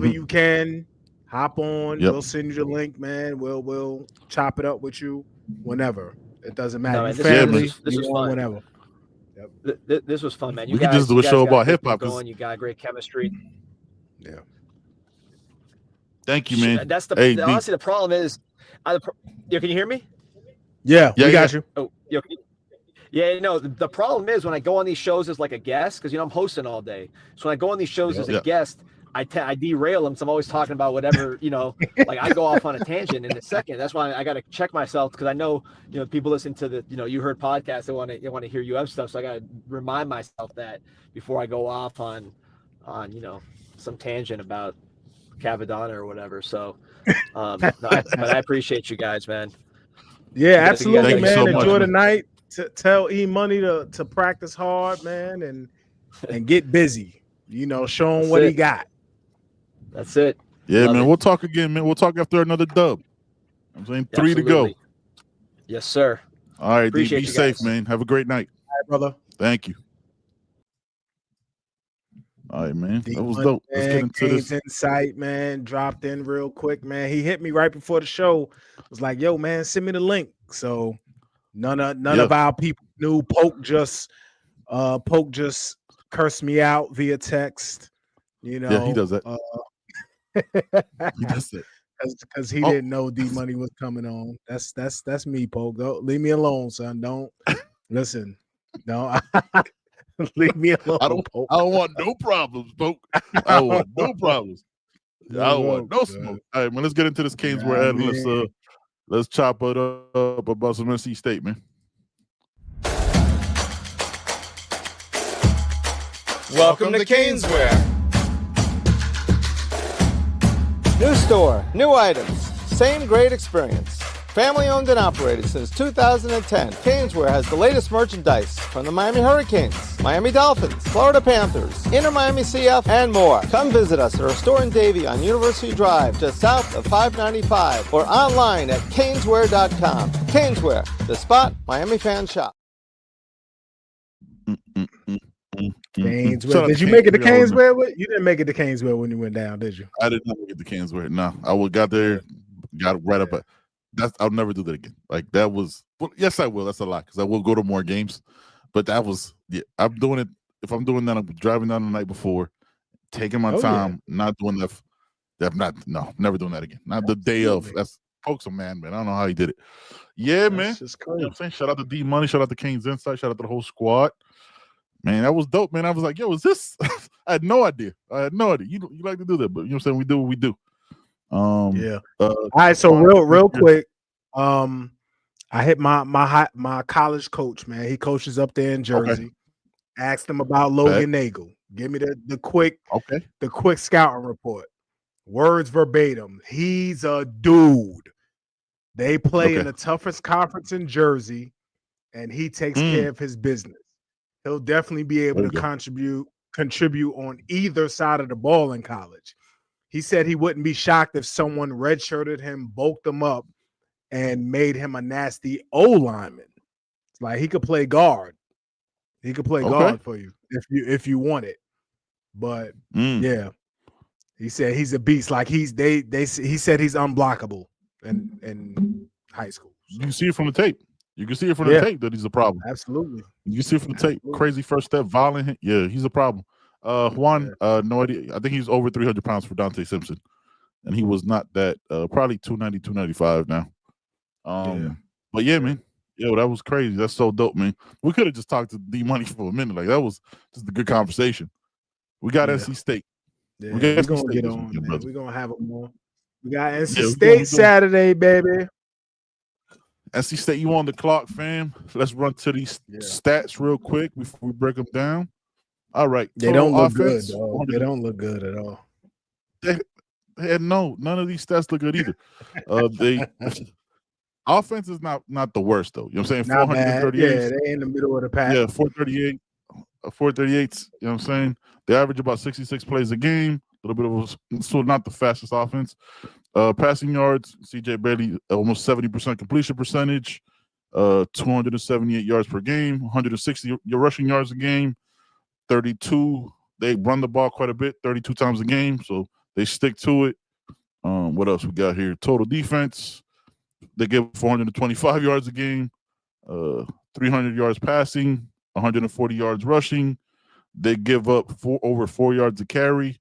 you can hop on, we'll send you the link, man. We'll chop it up with you whenever. It doesn't matter. No, family, this was fun. Whenever. Yep. This was fun, man. We can just do a show about hip hop. You got great chemistry. Yeah. Thank you, man. That's honestly the problem is, can you hear me? Yeah, we got you. Oh, the problem is when I go on these shows as like a guest, because I'm hosting all day. So when I go on these shows as a guest, I derail them. So I'm always talking about whatever, like I go off on a tangent in a second. That's why I got to check myself, because I know, people listen to the, You Heard podcast. They want to hear UF stuff. So I got to remind myself that before I go off on some tangent about Cavadonna or whatever. So, but I appreciate you guys, man. Yeah, absolutely, man. So enjoy the night. Tell E Money to practice hard, man, and get busy. Show him what he got. That's it. Yeah, Love man. It. We'll talk again, man. We'll talk after another dub. I'm saying 3 to go. Yes, sir. All right, be safe, man. Have a great night. All right, brother. Thank you. All right, man. That was dope. Let's get into this. Insight, man. Dropped in real quick, man. He hit me right before the show. Was like, "Yo, man, send me the link." So none of our people knew. Poke just cursed me out via text. Yeah, he does that. He does that because he didn't know D Money was coming on. That's me, Poke. Don't leave me alone, son. Don't listen. No, leave me alone. I don't want no problems, Poke. I don't want no problems. I don't want no smoke. All right, man. Let's get into this Canes we're at. Let's chop it up about some NC State, man. Welcome to Caneswear. New store, new items, same great experience. Family owned and operated since 2010, Caneswear has the latest merchandise from the Miami Hurricanes, Miami Dolphins, Florida Panthers, Inter Miami CF, and more. Come visit us at our store in Davie on University Drive, just south of 595, or online at caneswear.com. Caneswear, the spot Miami fans shop. Caneswear. Did you make it to Caneswear? You didn't make it to Caneswear when you went down, did you? I did not make it to Caneswear. No, I got there, got right up. I'll never do that again. Like that was. Well, yes, I will. That's a lot because I will go to more games. But that was. Yeah, I'm doing it. If I'm doing that, I'm driving down the night before, taking my time, not doing that. Never doing that again. Not the day of. That's Pokes a man. I don't know how he did it. Yeah, man. Just you know what I'm saying? Shout out to D Money. Shout out to Kane's Insight. Shout out to the whole squad. Man, that was dope, man. I was like, yo, is this? I had no idea. You like to do that, but you know what I'm saying? We do what we do. Yeah. All right. So real quick, I hit my college coach, man. He coaches up there in Jersey. Okay. Asked him about Logan Nagel. Give me the quick scouting report. Words verbatim. He's a dude. They play in the toughest conference in Jersey, and he takes care of his business. He'll definitely be able to contribute on either side of the ball in college. He said he wouldn't be shocked if someone redshirted him, bulked him up, and made him a nasty O-lineman. It's like he could play guard. He could play guard for you if you want it. But yeah, he said he's a beast. Like he said he's unblockable in high school. You can see it from the tape. You can see it from the tape that he's a problem. Absolutely. You can see it from the tape. Crazy first step, violent. Yeah, he's a problem. Juan, no idea. I think he's over 300 pounds for Dante Simpson. And he was not that, probably 290, 295 now. But yeah, man. Yo, that was crazy. That's so dope, man. We could have just talked to D Money for a minute. Like that was just a good conversation. We got NC State. Yeah, we're gonna get on, man. We're gonna have them on. We got NC State going Saturday, baby. NC State, you on the clock, fam. Let's run to these stats real quick before we break them down. All right. They don't look good, dog. They don't look good at all. No, none of these stats look good either. Offense is not the worst, though. You know what I'm saying? 438. Yeah, they in the middle of the pack. Yeah, 438. 438. You know what I'm saying? They average about 66 plays a game. A little bit of so not the fastest offense. Passing yards, CJ Bailey, almost 70% completion percentage, 278 yards per game, 160 rushing yards a game, 32. They run the ball quite a bit, 32 times a game, so they stick to it. What else we got here? Total defense, they give 425 yards a game, 300 yards passing, 140 yards rushing. They give up over 4 yards a carry.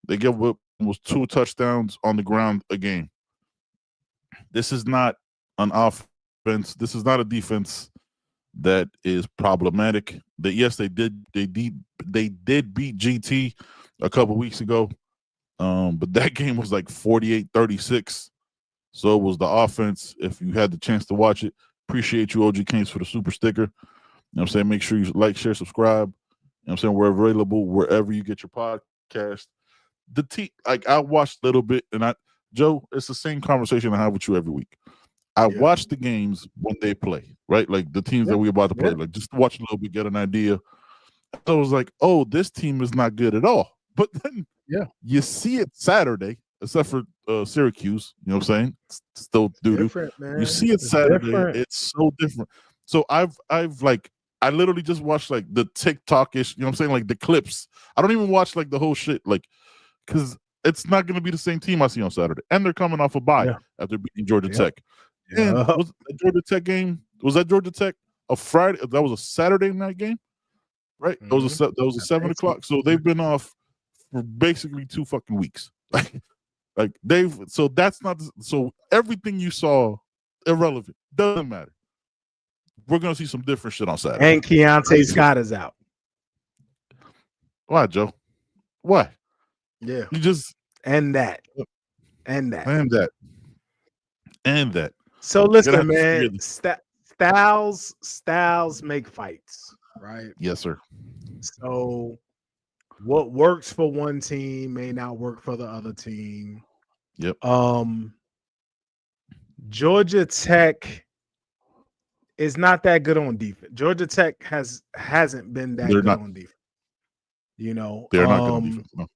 They give up almost 2 touchdowns on the ground a game. This is not an offense. This is not a defense that is problematic. Yes, they did beat GT a couple weeks ago, but that game was like 48-36. So it was the offense. If you had the chance to watch it, appreciate you, OG Kings, for the super sticker. You know what I'm saying? Make sure you like, share, subscribe. You know what I'm saying? We're available wherever you get your podcast. I watched a little bit, and Joe, it's the same conversation I have with you every week. I watch the games when they play, right? Like the teams that we're about to play, like just watch a little bit, get an idea. So I was like, oh, this team is not good at all. But then you see it Saturday, except for Syracuse, you know what I'm saying? It's still doo-doo. You see it Saturday, it's so different. So I literally just watched like the TikTok-ish, you know what I'm saying? Like the clips. I don't even watch like the whole shit, like, because it's not going to be the same team I see on Saturday. And they're coming off a bye after beating Georgia Tech. And was the Georgia Tech game? Was that Georgia Tech a Friday? That was a Saturday night game, right? That was a 7 o'clock. So they've been off for basically 2 fucking weeks. So everything you saw, irrelevant. Doesn't matter. We're going to see some different shit on Saturday. And Keontae Scott is out. Why, Joe? Why? Yeah. You just and that. So listen, to figure man. this- Styles make fights, right? Yes, sir. So what works for one team may not work for the other team. Yep. Georgia Tech is not that good on defense. Georgia Tech hasn't been that They're good not. on defense. You know, They're not good on defense. No.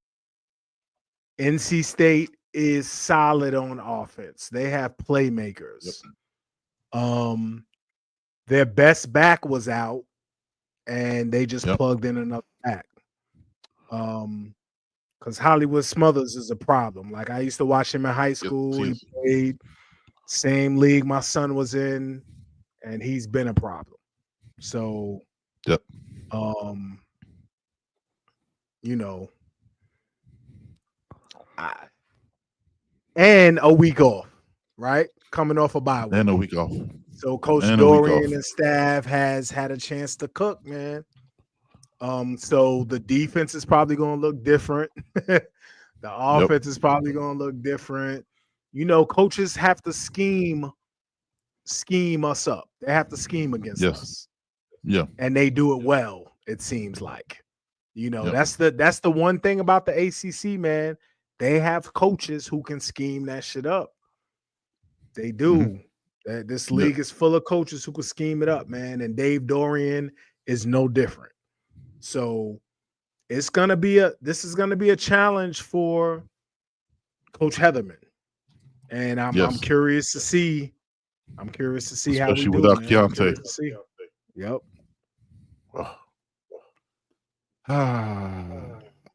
NC State is solid on offense. They have playmakers. Yep. Their best back was out, and they just plugged in another back. Because Hollywood Smothers is a problem. Like I used to watch him in high school. He played same league my son was in, and he's been a problem. So, you know, and a week off, right? Coming off a bye week. And a week off. So Coach Dorian and staff has had a chance to cook, man. So the defense is probably going to look different. The offense is probably going to look different. You know, coaches have to scheme us up. They have to scheme against us. Yeah. And they do it well, it seems like. You know, that's the one thing about the ACC, man. They have coaches who can scheme that shit up. They do. This league is full of coaches who can scheme it up, man. And Dave Dorian is no different. So this is gonna be a challenge for Coach Heatherman. And I'm curious to see. I'm curious to see especially how we without do, Keontae. Yep.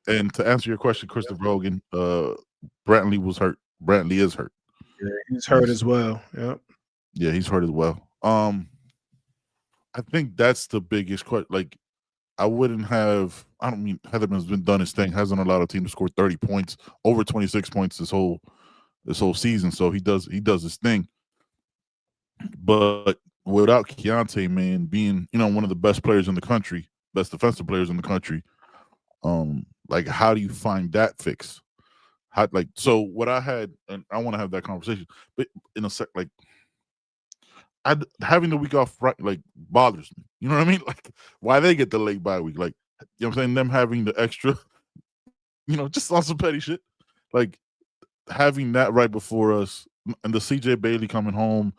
And to answer your question, Christopher Hogan, Brantley was hurt. Brantley is hurt. Yeah, he's hurt as well. Yep. Yeah, he's hurt as well. I think that's the biggest question. Like, I don't mean Heatherman's been done his thing, hasn't allowed a team to score 30 points, over 26 points this whole season. So he does his thing. But without Keontae, man, being, you know, one of the best players in the country, best defensive players in the country, like, how do you find that fix? So what I had, and I want to have that conversation, but in a sec, like, having the week off, right, like, bothers me. You know what I mean? Like, why they get the late bye week? Like, you know what I'm saying? Them having the extra, you know, just on some petty shit. Like, having that right before us, and the CJ Bailey coming home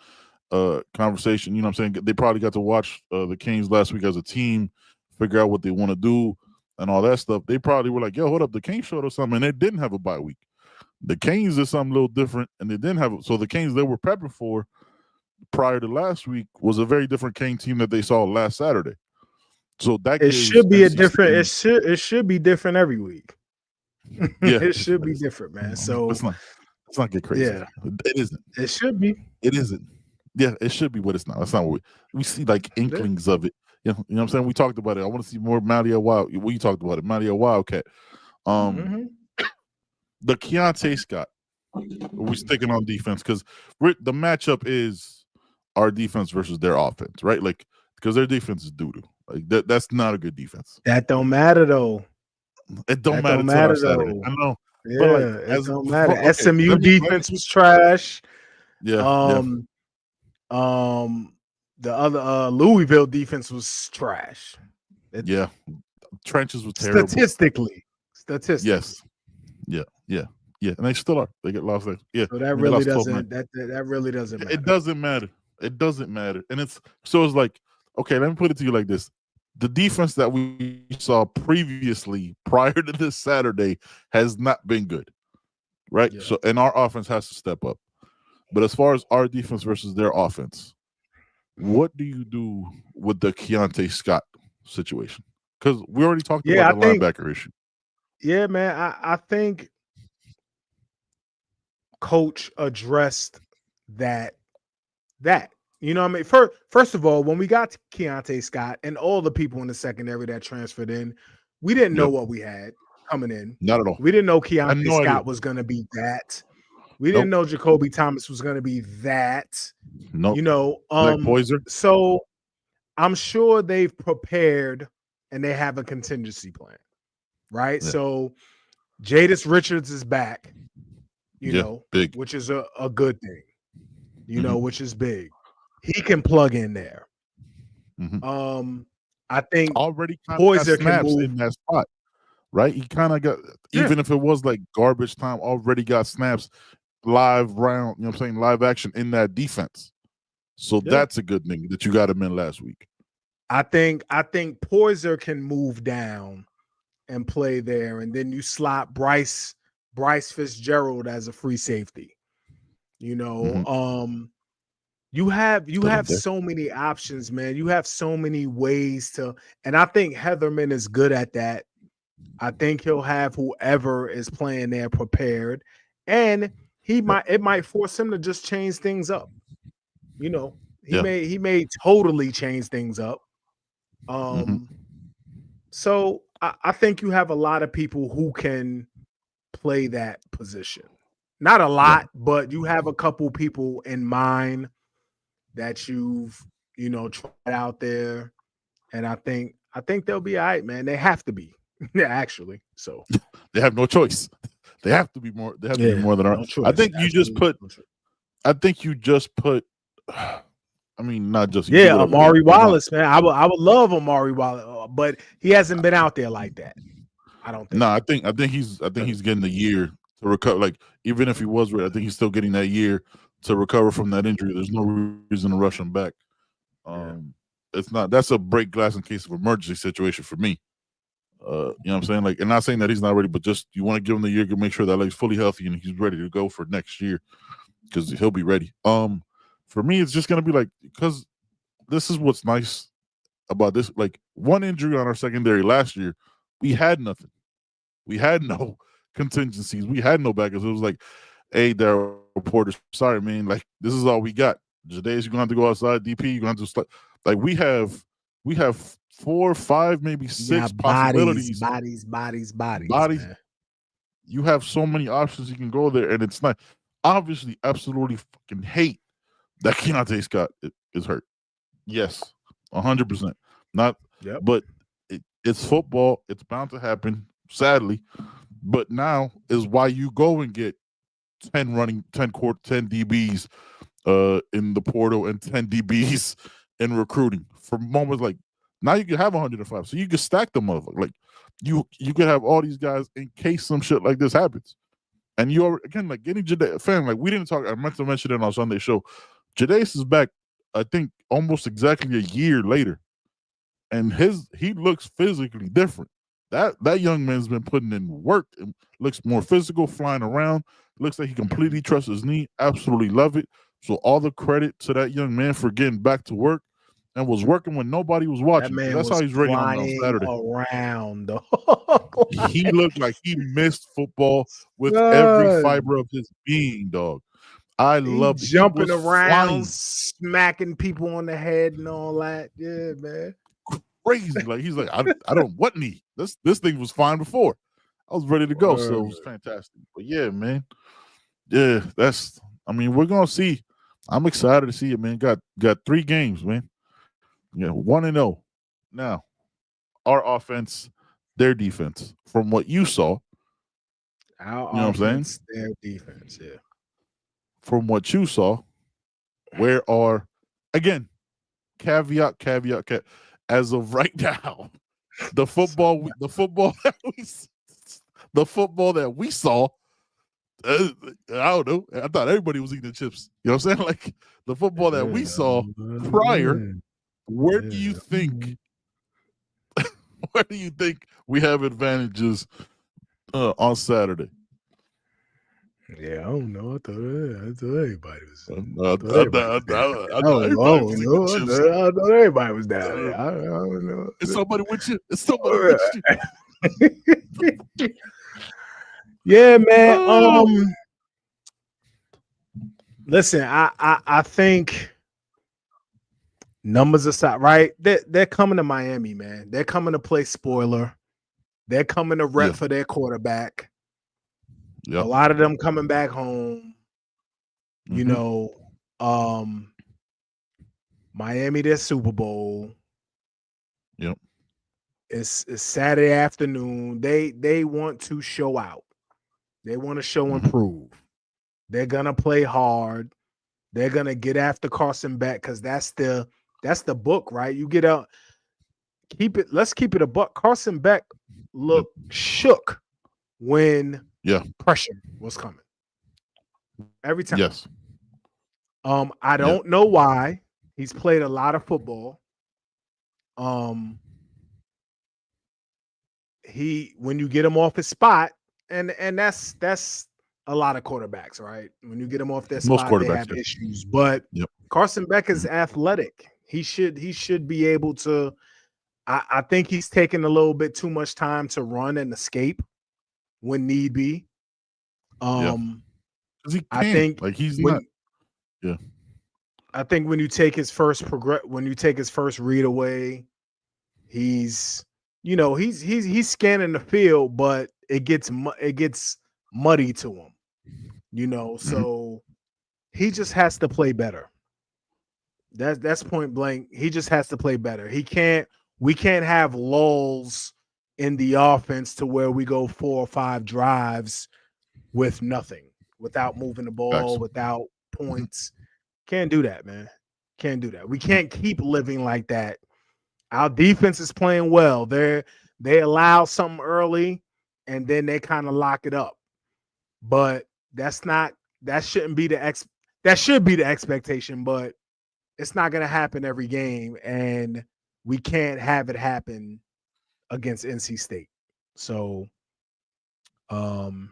conversation, you know what I'm saying? They probably got to watch the Canes last week as a team, figure out what they want to do and all that stuff. They probably were like, yo, hold up, the Canes showed us something, and they didn't have a bye week. The Canes did something a little different, and they didn't have it. So the Canes they were prepping for prior to last week was a very different Cane team that they saw last Saturday. So that it should be a different. It should be different every week. Yeah, it should be different, man. So let's not get crazy. Yeah, it isn't. It should be. It isn't. Yeah, it should be, but it's not. That's not what we see. Like inklings of it. You know what I'm saying? We talked about it. I want to see more Malia Wild. We talked about it. Malia Wildcat. The Keontae Scott. We're sticking on defense because the matchup is our defense versus their offense, right? Like, because their defense is doo-doo. Like that's not a good defense. That don't matter though. It don't matter though. I know. Yeah, like, it don't matter. Okay, SMU defense was trash. Yeah. The other Louisville defense was trash. Trenches was terrible. Statistically. Yes. Yeah. And they still are. They get lost. Yeah. So that really doesn't matter. It doesn't matter. It doesn't matter. And it's like, okay, let me put it to you like this. The defense that we saw previously prior to this Saturday has not been good. Right? Yeah. So and our offense has to step up. But as far as our defense versus their offense, what do you do with the Keontae Scott situation? Because we already talked about the linebacker issue. Yeah, man. I think Coach addressed that. You know what I mean? First of all, when we got to Keontae Scott and all the people in the secondary that transferred in, we didn't know what we had coming in. Not at all. We didn't know Keontae Scott was going to be that. We didn't know Jacoby Thomas was going to be that. No. You know, Poiser. So I'm sure they've prepared and they have a contingency plan, right? Yeah. So Jadis Richards is back, you know, big. which is a good thing. you know, which is big. He can plug in there. I think already kind of Poyser can snaps move in that spot, right? He kind of got, even if it was like garbage time, already got snaps live round, you know what I'm saying, live action in that defense. So that's a good thing that you got him in last week. I think Poyser can move down and play there, and then you slot Bryce Fitzgerald as a free safety. You know, you have so many options, man. You have so many ways to, and I think Heatherman is good at that. I think he'll have whoever is playing there prepared, and it might force him to just change things up. You know, he may totally change things up. So I think you have a lot of people who can play that position. Not a lot, but you have a couple people in mind that you've, you know, tried out there. And I think they'll be all right, man. They have to be. Actually. So they have no choice. They have to be more. They have to be more than our. I think you just put. I think you just put. I mean, not just Amari Wallace, man. I would love Amari Wallace, but he hasn't been out there like that. I don't think. No, I think he's getting the year to recover. Like, even if he was ready, I think he's still getting that year to recover from that injury. There's no reason to rush him back. It's not. That's a break glass in case of emergency situation for me. You know what I'm saying? Like, and not saying that he's not ready, but just you want to give him the year to make sure that like, he's fully healthy and he's ready to go for next year because he'll be ready. For me, it's just gonna be like, because this is what's nice about this. Like, one injury on our secondary last year, we had nothing. We had no contingencies. We had no backups. It was like, hey, there, reporters, sorry, man. Like, this is all we got. Jade's, you're gonna have to go outside. DP, you're gonna have to like we have 4, 5, maybe 6 possibilities. Bodies. Man. You have so many options you can go there, and it's not obviously absolutely fucking hate that Keontae Scott is hurt. Yes, 100%. Not, but it's football. It's bound to happen, sadly. But now is why you go and get 10 DBs in the portal and 10 DBs in recruiting for moments like now you can have 105, so you can stack them up. Like you can have all these guys in case some shit like this happens. And you're again like getting Jadae, fam. Like we didn't talk. I meant to mention it on Sunday show. Jadae is back. I think almost exactly a year later, and he looks physically different. That young man's been putting in work and looks more physical, flying around. Looks like he completely trusts his knee. Absolutely love it. So all the credit to that young man for getting back to work and was working when nobody was watching. That's how he's ready on Saturday. Around. He looked like he missed football with every fiber of his being, dog. I love jumping around, flying, smacking people on the head and all that. Yeah, man. Crazy. Like he's like, I don't what knee. This thing was fine before. I was ready to go, so it was fantastic. But yeah, man. Yeah, we're gonna see. I'm excited to see it, man. Got 3 games, man. Yeah, 1-0. Now, our offense, their defense. From what you saw, our you know what I'm saying? Their defense, yeah. From what you saw, where are again? Caveat. As of right now, the football that we saw. I don't know. I thought everybody was eating chips. You know what I'm saying? Like the football that we saw prior. Where do you think? Where do you think we have advantages on Saturday? Yeah, I don't know. I thought everybody was. I thought everybody was down there. I don't know. Is somebody with you? Is somebody with you? Yeah, man. Listen, I think numbers aside, right? They're coming to Miami, man. They're coming to play spoiler. They're coming to rep for their quarterback. Yep. A lot of them coming back home. You know, Miami, their Super Bowl. Yep. It's Saturday afternoon. They want to show out. They want to show and prove. They're gonna play hard. They're gonna get after Carson Beck because that's the book, right? You get out, let's keep it a buck. Carson Beck looked shook when pressure was coming. Every time. Yes. I don't know why. He's played a lot of football. When you get him off his spot, and that's a lot of quarterbacks, right? When you get him off their spot, they have issues. But Carson Beck is athletic. He should be able to. I think he's taking a little bit too much time to run and escape when need be. I think like he's not. Yeah. I think when you take his first read away, he's scanning the field, but it gets muddy to him, So he just has to play better. That's point blank. He just has to play better. We can't have lulls in the offense to where we go 4 or 5 drives with nothing, without moving the ball, without points. Can't do that, man. Can't do that. We can't keep living like that. Our defense is playing well. They allow something early and then they kind of lock it up. But that should be the expectation, but it's not going to happen every game, and we can't have it happen against NC State. So oh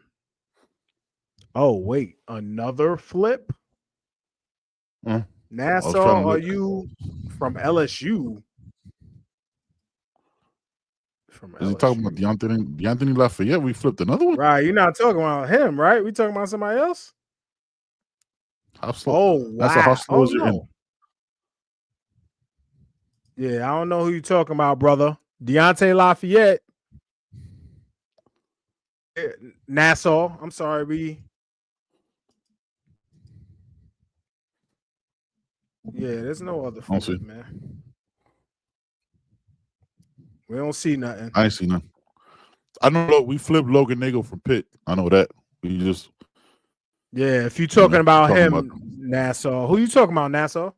wait, another flip? Nassau, are you from LSU? Is he talking about DeAnthony Lafayette? We flipped another one? Right, you're not talking about him, right? We talking about somebody else? How slow? Oh, wow. That's how slow is your end. Yeah, I don't know who you're talking about, brother. Deontay Lafayette. Nassau. I'm sorry, B. Yeah, there's no other flip, man. We don't see nothing. I ain't see nothing. I know we flipped Logan Nagel from Pitt. I know that. We just if you're talking about him, Nassau. Who you talking about, Nassau?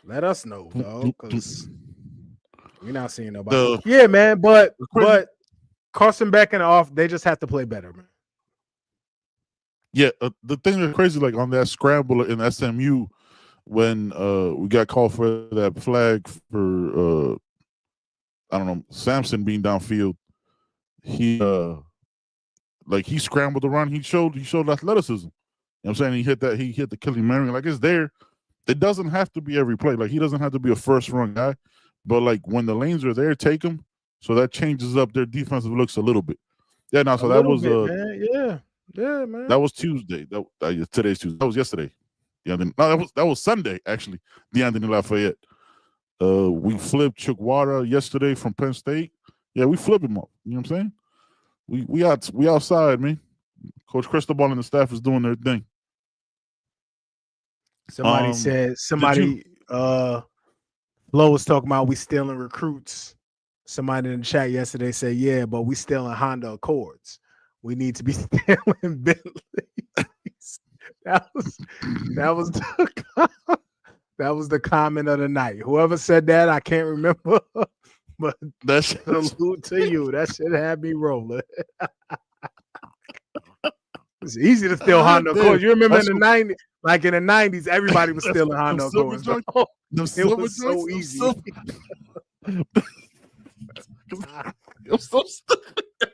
Let us know, dog, because we're not seeing nobody. Yeah, man, but Carson Beck and off, they just have to play better, man. Yeah, the thing that's crazy, like on that scramble in SMU, when we got called for that flag for I don't know, Sampson being downfield, he scrambled around. He showed athleticism. You know what I'm saying? He hit the Killing Mary. Like, it's there. It doesn't have to be every play. Like, he doesn't have to be a first run guy. But like when the lanes are there, take them. So that changes up their defensive looks a little bit. Yeah, no, so that was man. Yeah, man. That was Tuesday. Today's Tuesday. That was yesterday. Yeah, that was Sunday, actually. DeAnthony Lafayette. We flipped Chukwara yesterday from Penn State. Yeah, we flip him up. You know what I'm saying? We outside, man. Coach Cristobal and the staff is doing their thing. Somebody Flo was talking about we stealing recruits. Somebody in the chat yesterday said, yeah, but we stealing Honda Accords. We need to be stealing Bentleys. That was the comment of the night. Whoever said that, I can't remember. But that's salute to you. That shit had me rolling. It's easy to steal Honda Accords. You remember in the 90s, like in the 90s, everybody was stealing Honda Accords. It was so easy.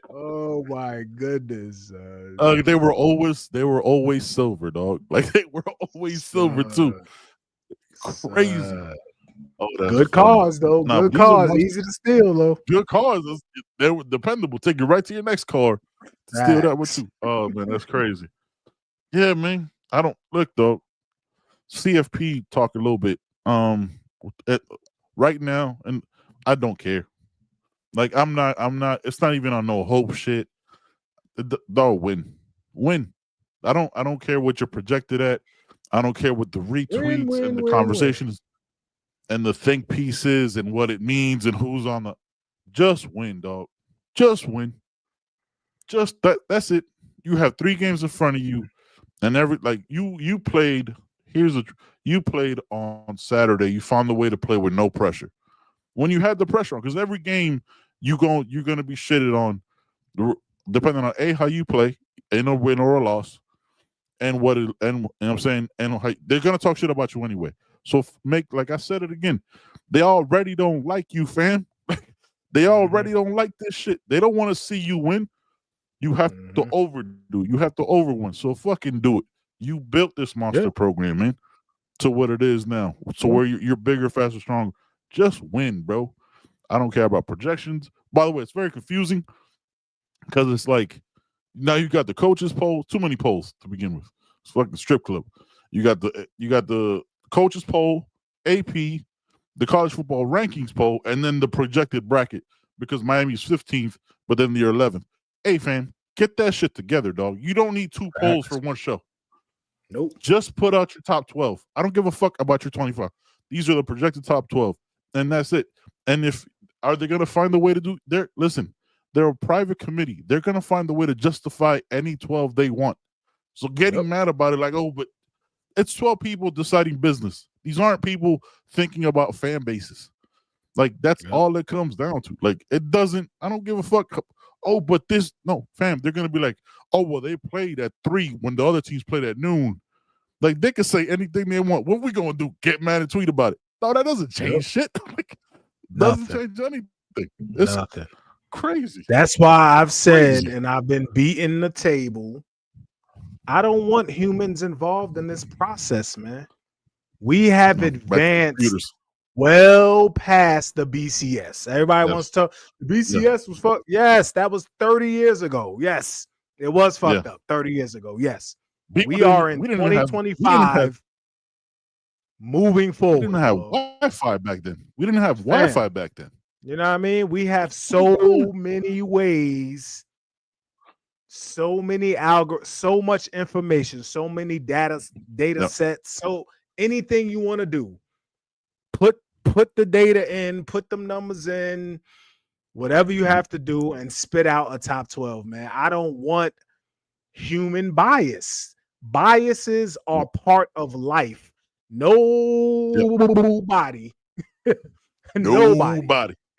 Oh my goodness. They were always silver, dog. Like they were always silver too. Crazy. Good cause though. Good cause. Easy to steal though. Good cause. They were dependable. Take you right to your next car. Steal that one too. Oh man, that's crazy. Yeah, man. I don't look though. CFP talk a little bit. Right now, and I don't care. Like I'm not. It's not even on no hope shit. Dog, win. I don't care what you're projected at. I don't care what the retweets and the conversations and the think pieces and what it means and who's on the. Just win, dog. Just win. Just that's it. You have 3 games in front of you. And you played. You played on Saturday. You found a way to play with no pressure. When you had the pressure on, because every game you're gonna be shitted on, depending on how you play, in a win or a loss, and I'm saying, and how, they're gonna talk shit about you anyway. So like I said it again, they already don't like you, fam. They already don't like this shit. They don't want to see you win. You have to overdo. You have to overwin. So fucking do it. You built this monster program, man, to what it is now. So where you're bigger, faster, stronger. Just win, bro. I don't care about projections. By the way, it's very confusing because it's like now you got the coaches poll. Too many polls to begin with. It's fucking strip club. You got the coaches poll, AP, the college football rankings poll, and then the projected bracket because Miami's 15th, but then they're 11th. Hey, fam, get that shit together, dog. You don't need two polls for one show. Nope. Just put out your top 12. I don't give a fuck about your 25. These are the projected top 12, and that's it. And are they going to find a way to do? Listen, they're a private committee. They're going to find a way to justify any 12 they want. So getting mad about it, like, oh, but it's 12 people deciding business. These aren't people thinking about fan bases. Like, that's all it comes down to. Like, it doesn't, I don't give a fuck. Oh, but no, fam, they're going to be like, oh, well, they played at 3 when the other teams played at noon. Like, they can say anything they want. What are we going to do? Get mad and tweet about it? No, that doesn't change shit. Like, doesn't change anything. It's nothing. Crazy. That's why I've said, and I've been beating the table, I don't want humans involved in this process, man. We have advanced well past the BCS. Everybody wants to talk. The BCS was fucked. Yes, that was 30 years ago. Yes, it was fucked up 30 years ago. Yes. We are in 2025 moving forward. We didn't have Wi-Fi back then. You know what I mean? We have so many ways, so many so much information, so many data sets. So anything you want to do, put the data in, put them numbers in, whatever you have to do, and spit out a top 12, man. I don't want human biases are part of life. Nobody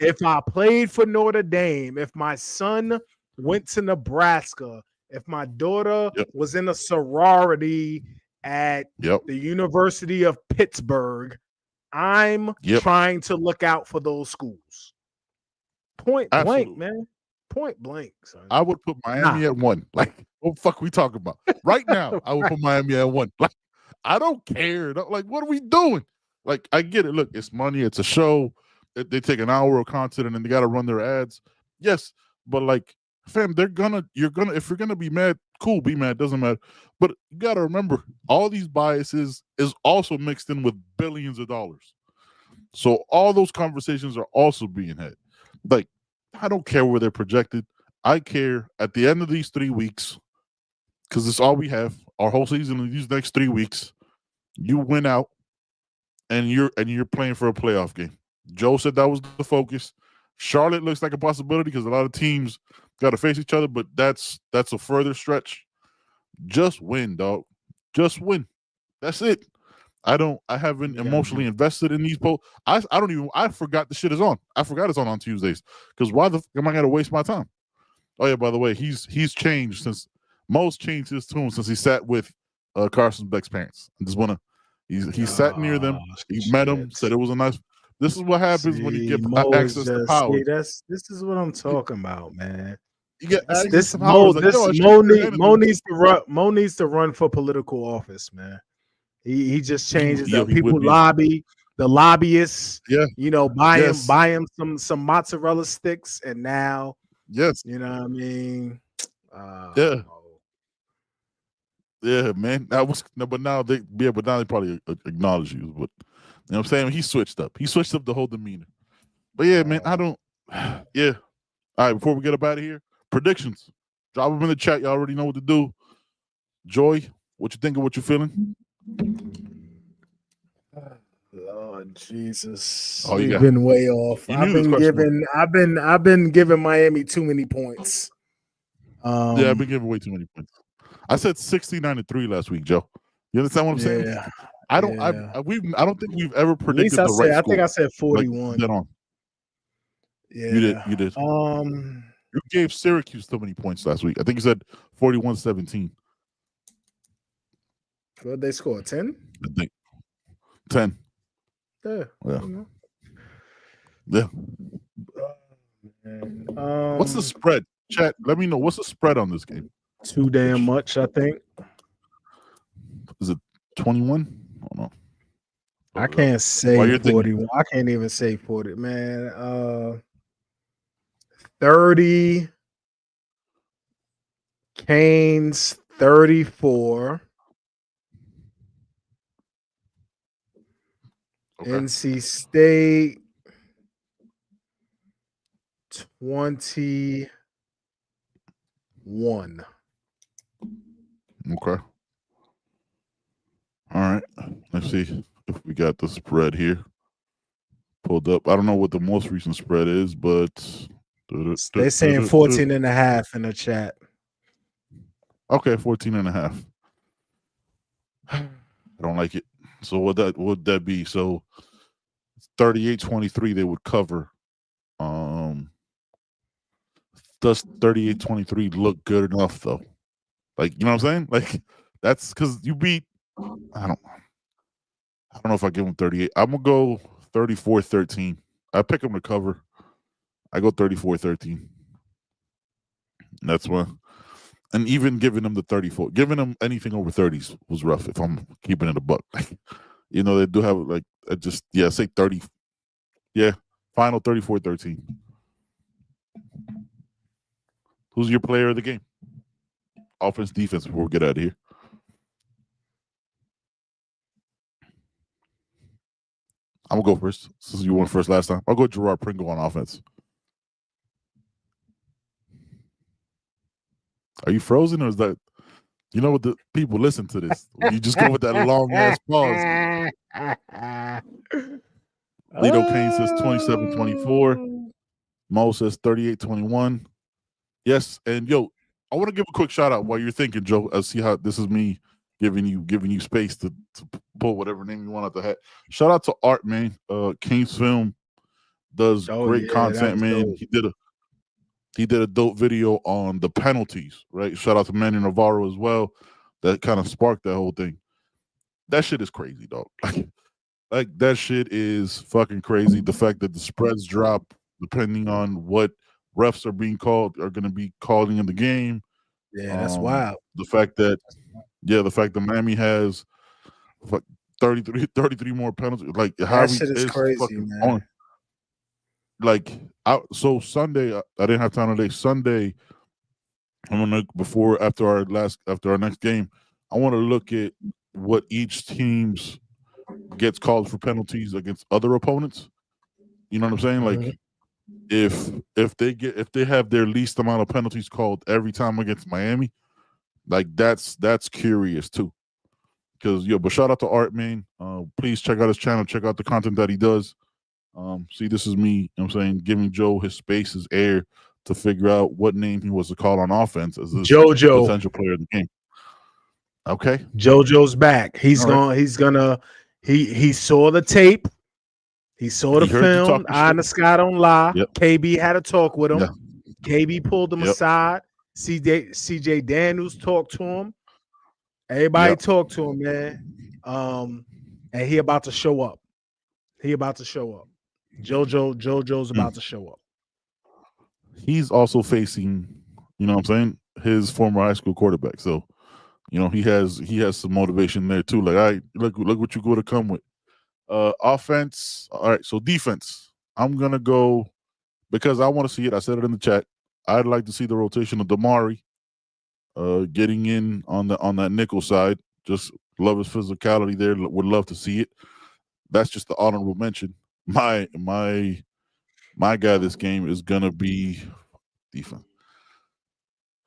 if I played for Notre Dame, if my son went to Nebraska, if my daughter was in a sorority at the University of Pittsburgh, I'm trying to look out for those schools. Point blank, man. Point blank, son. I would put Miami at 1. Like, what the fuck we talking about? Right now, I would put Miami at 1. Like, I don't care. Like, what are we doing? Like, I get it. Look, it's money. It's a show. They take an hour of content and then they got to run their ads. Yes, but like, fam, if you're gonna be mad, cool, be mad. Doesn't matter. But you got to remember, all these biases is also mixed in with billions of dollars. So all those conversations are also being had. Like, I don't care where they're projected. I care at the end of these 3 weeks, because it's all we have. Our whole season in these next 3 weeks, you win out, and you're playing for a playoff game. Joe said that was the focus. Charlotte looks like a possibility because a lot of teams got to face each other, but that's a further stretch. Just win, dog. Just win. That's it. I haven't emotionally invested in these polls. I forgot the shit is on. I forgot it's on Tuesdays. Because why the fuck am I gonna waste my time? Oh yeah, by the way, he's changed since Mo's changed his tune since he sat with Carson Beck's parents. I just wanna he sat near them, he met them, said it was a nice. This is what happens when you get access to power. This is what I'm talking about, man. You get this Mo needs to run for political office, man. He just changes the people lobby, the lobbyists, buy him some mozzarella sticks, and now you know what I mean? Yeah, man. But now they probably acknowledge you. But you know what I'm saying? He switched up. He switched up the whole demeanor. But yeah, man, I don't. Yeah. All right, before we get up out of here, predictions. Drop them in the chat. Y'all already know what to do. Joy, what you thinking? What you feeling? Lord Jesus, you've been way off. I've been giving Miami too many points. I've been giving way too many points. I said 69-3 last week, Joe. You understand what I'm saying? Yeah. I don't. Yeah. I don't think we've ever predicted At the least right I score. think I said 41. Like, dead on. Yeah. You did. You gave Syracuse too many points last week. I think you said 41-17. What they score? 10? I think 10. Yeah. Yeah. What's the spread? Chat, let me know. What's the spread on this game? Too damn much, I think. Is it 21? I don't know. I can't say 41. I can't even say 40, man. 30. Canes 34. Okay. NC State 21. Okay. All right. Let's see if we got the spread here pulled up. I don't know what the most recent spread is, but they're saying 14.5 in the chat. Okay, 14.5. I don't like it. So what would that be? So 38-23 they would cover. Does 38-23 look good enough though? Like, you know what I'm saying? Like, that's because you beat. I don't know if I give them 38. I'm gonna go 34-13. I pick them to cover. I go 34-13. That's one. And even giving them the 34, giving them anything over 30s was rough. If I'm keeping it a buck, you know, they do have like say 30. Yeah, final 34-13. Who's your player of the game? Offense, defense. Before we get out of here. I'm gonna go first since you went first last time. I'll go Gerard Pringle on offense. Are you frozen or is that? You know what the people listen to this? You just go with that long ass pause. Lido Kane says 27-24. Mo says 38-21. Yes, and yo, I want to give a quick shout out while you're thinking, Joe. I see how this is me giving you space to pull whatever name you want out the hat. Shout out to Art, man. King's Film does great content, man. Dope. He did a dope video on the penalties, right? Shout out to Manny Navarro as well. That kind of sparked that whole thing. That shit is crazy, dog. Like that shit is fucking crazy. The fact that the spreads drop depending on what refs are going to be calling in the game. Yeah, that's wild. The fact that Miami has 33 more penalties. Like that shit is crazy, man. So Sunday, I didn't have time today. Sunday, I'm gonna after our next game, I want to look at what each team's gets called for penalties against other opponents. You know what I'm saying? Like if they have their least amount of penalties called every time against Miami, like that's curious too. Because but shout out to Art, man. Please check out his channel, check out the content that he does. See, this is me, you know what I'm saying, giving Joe his space, his air to figure out what name he was to call on offense as this JoJo potential player of the game. Okay. JoJo's back. He saw the tape. He saw the film. Eye in the sky don't lie. Yep. KB had a talk with him. Yeah. KB pulled him aside. CJ Daniels talked to him. Everybody talked to him, man. And he about to show up. JoJo's about to show up. He's also facing, you know what I'm saying, his former high school quarterback. So, you know, he has some motivation there too. Like, all right, look what you go to come with. Offense. All right, so defense. I'm gonna go because I want to see it. I said it in the chat. I'd like to see the rotation of Damari getting in on that nickel side. Just love his physicality there. Would love to see it. That's just the honorable mention. My guy this game is gonna be defense.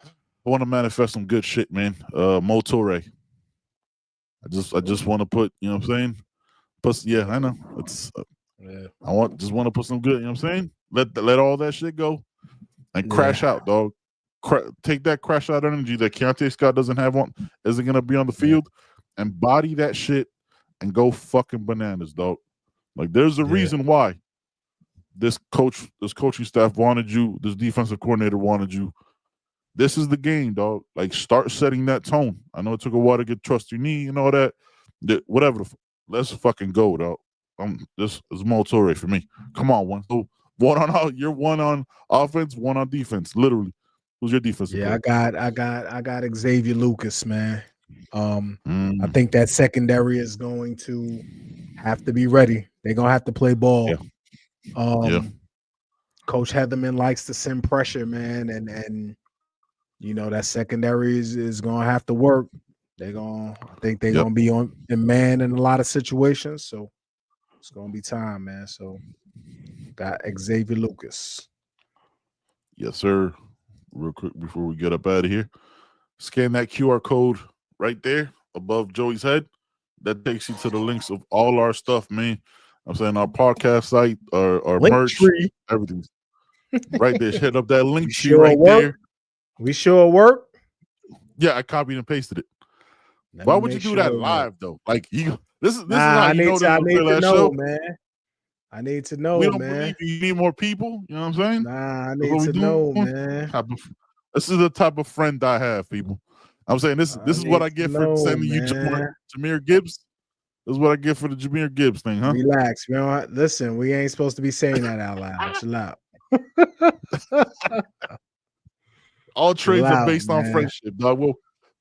I want to manifest some good shit, man. Mo Toure. I just want to put, you know what I'm saying? Yeah, I know. It's just want to put some good, you know what I'm saying? Let all that shit go and crash out, dog. take that crash out energy that Keontae Scott doesn't have isn't gonna be on the field, and body that shit and go fucking bananas, dog. Like there's a reason why this coaching staff wanted you, this defensive coordinator wanted you. This is the game, dog. Like start setting that tone. I know it took a while to get trust your knee and all that. Whatever. Let's fucking go, dog. This is Moltore for me. Come on, one. So you're one on offense, one on defense. Literally. Who's your defensive player? I got Xavier Lucas, man. I think that secondary is going to have to be ready. They're gonna have to play ball. Coach Heatherman likes to send pressure, man, and you know that secondary is gonna have to work. I think they're gonna be on man in a lot of situations. So it's gonna be time, man. So got Xavier Lucas. Yes, sir. Real quick before we get up out of here, scan that QR code right there above Joey's head. That takes you to the links of all our stuff, man. I'm saying our podcast site, our merch, tree. Everything's right there. Hit up that link tree right there. We sure work. Yeah, I copied and pasted it. Why would you do that live though? Like this is how you know I need to know, man. I need to know, we don't man. Believe you need more people. You know what I'm saying? I need to know, man. This is the type of friend I have, people. I'm saying this is what I get for sending you Jahmyr Gibbs. This is what I get for the Jahmyr Gibbs thing, huh? Relax, man. Listen, we ain't supposed to be saying that out loud. Chill out. All trades are based on friendship, dog. Well,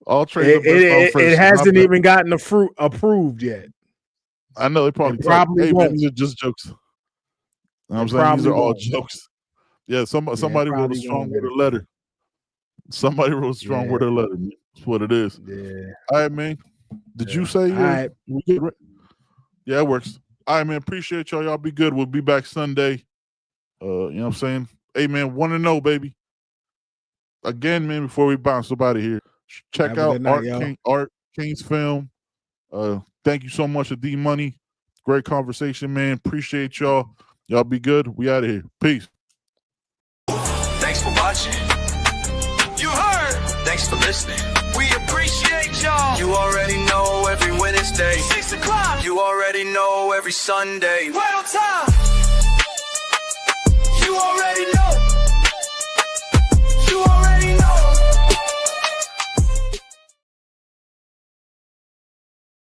all trades are based on friendship. It hasn't even gotten approved yet. I know they probably hey, man, these are just jokes. You know what I'm saying? These are all jokes. Yeah, somebody wrote a strong word of letter. Somebody wrote a strong word of letter. That's what it is. Yeah. All right, man. Did you say we good? Yeah, it works. All right, man. Appreciate y'all. Y'all be good. We'll be back Sunday. You know what I'm saying? Hey, man, 1-0, baby. Again, man, before we bounce up out of here, check out Art King's film. Thank you so much to D Money. Great conversation, man. Appreciate y'all. Y'all be good. We out of here. Peace. Thanks for watching. You heard. Thanks for listening. We appreciate y'all. You already know every Wednesday, 6 o'clock. You already know every Sunday, right on time. You already know.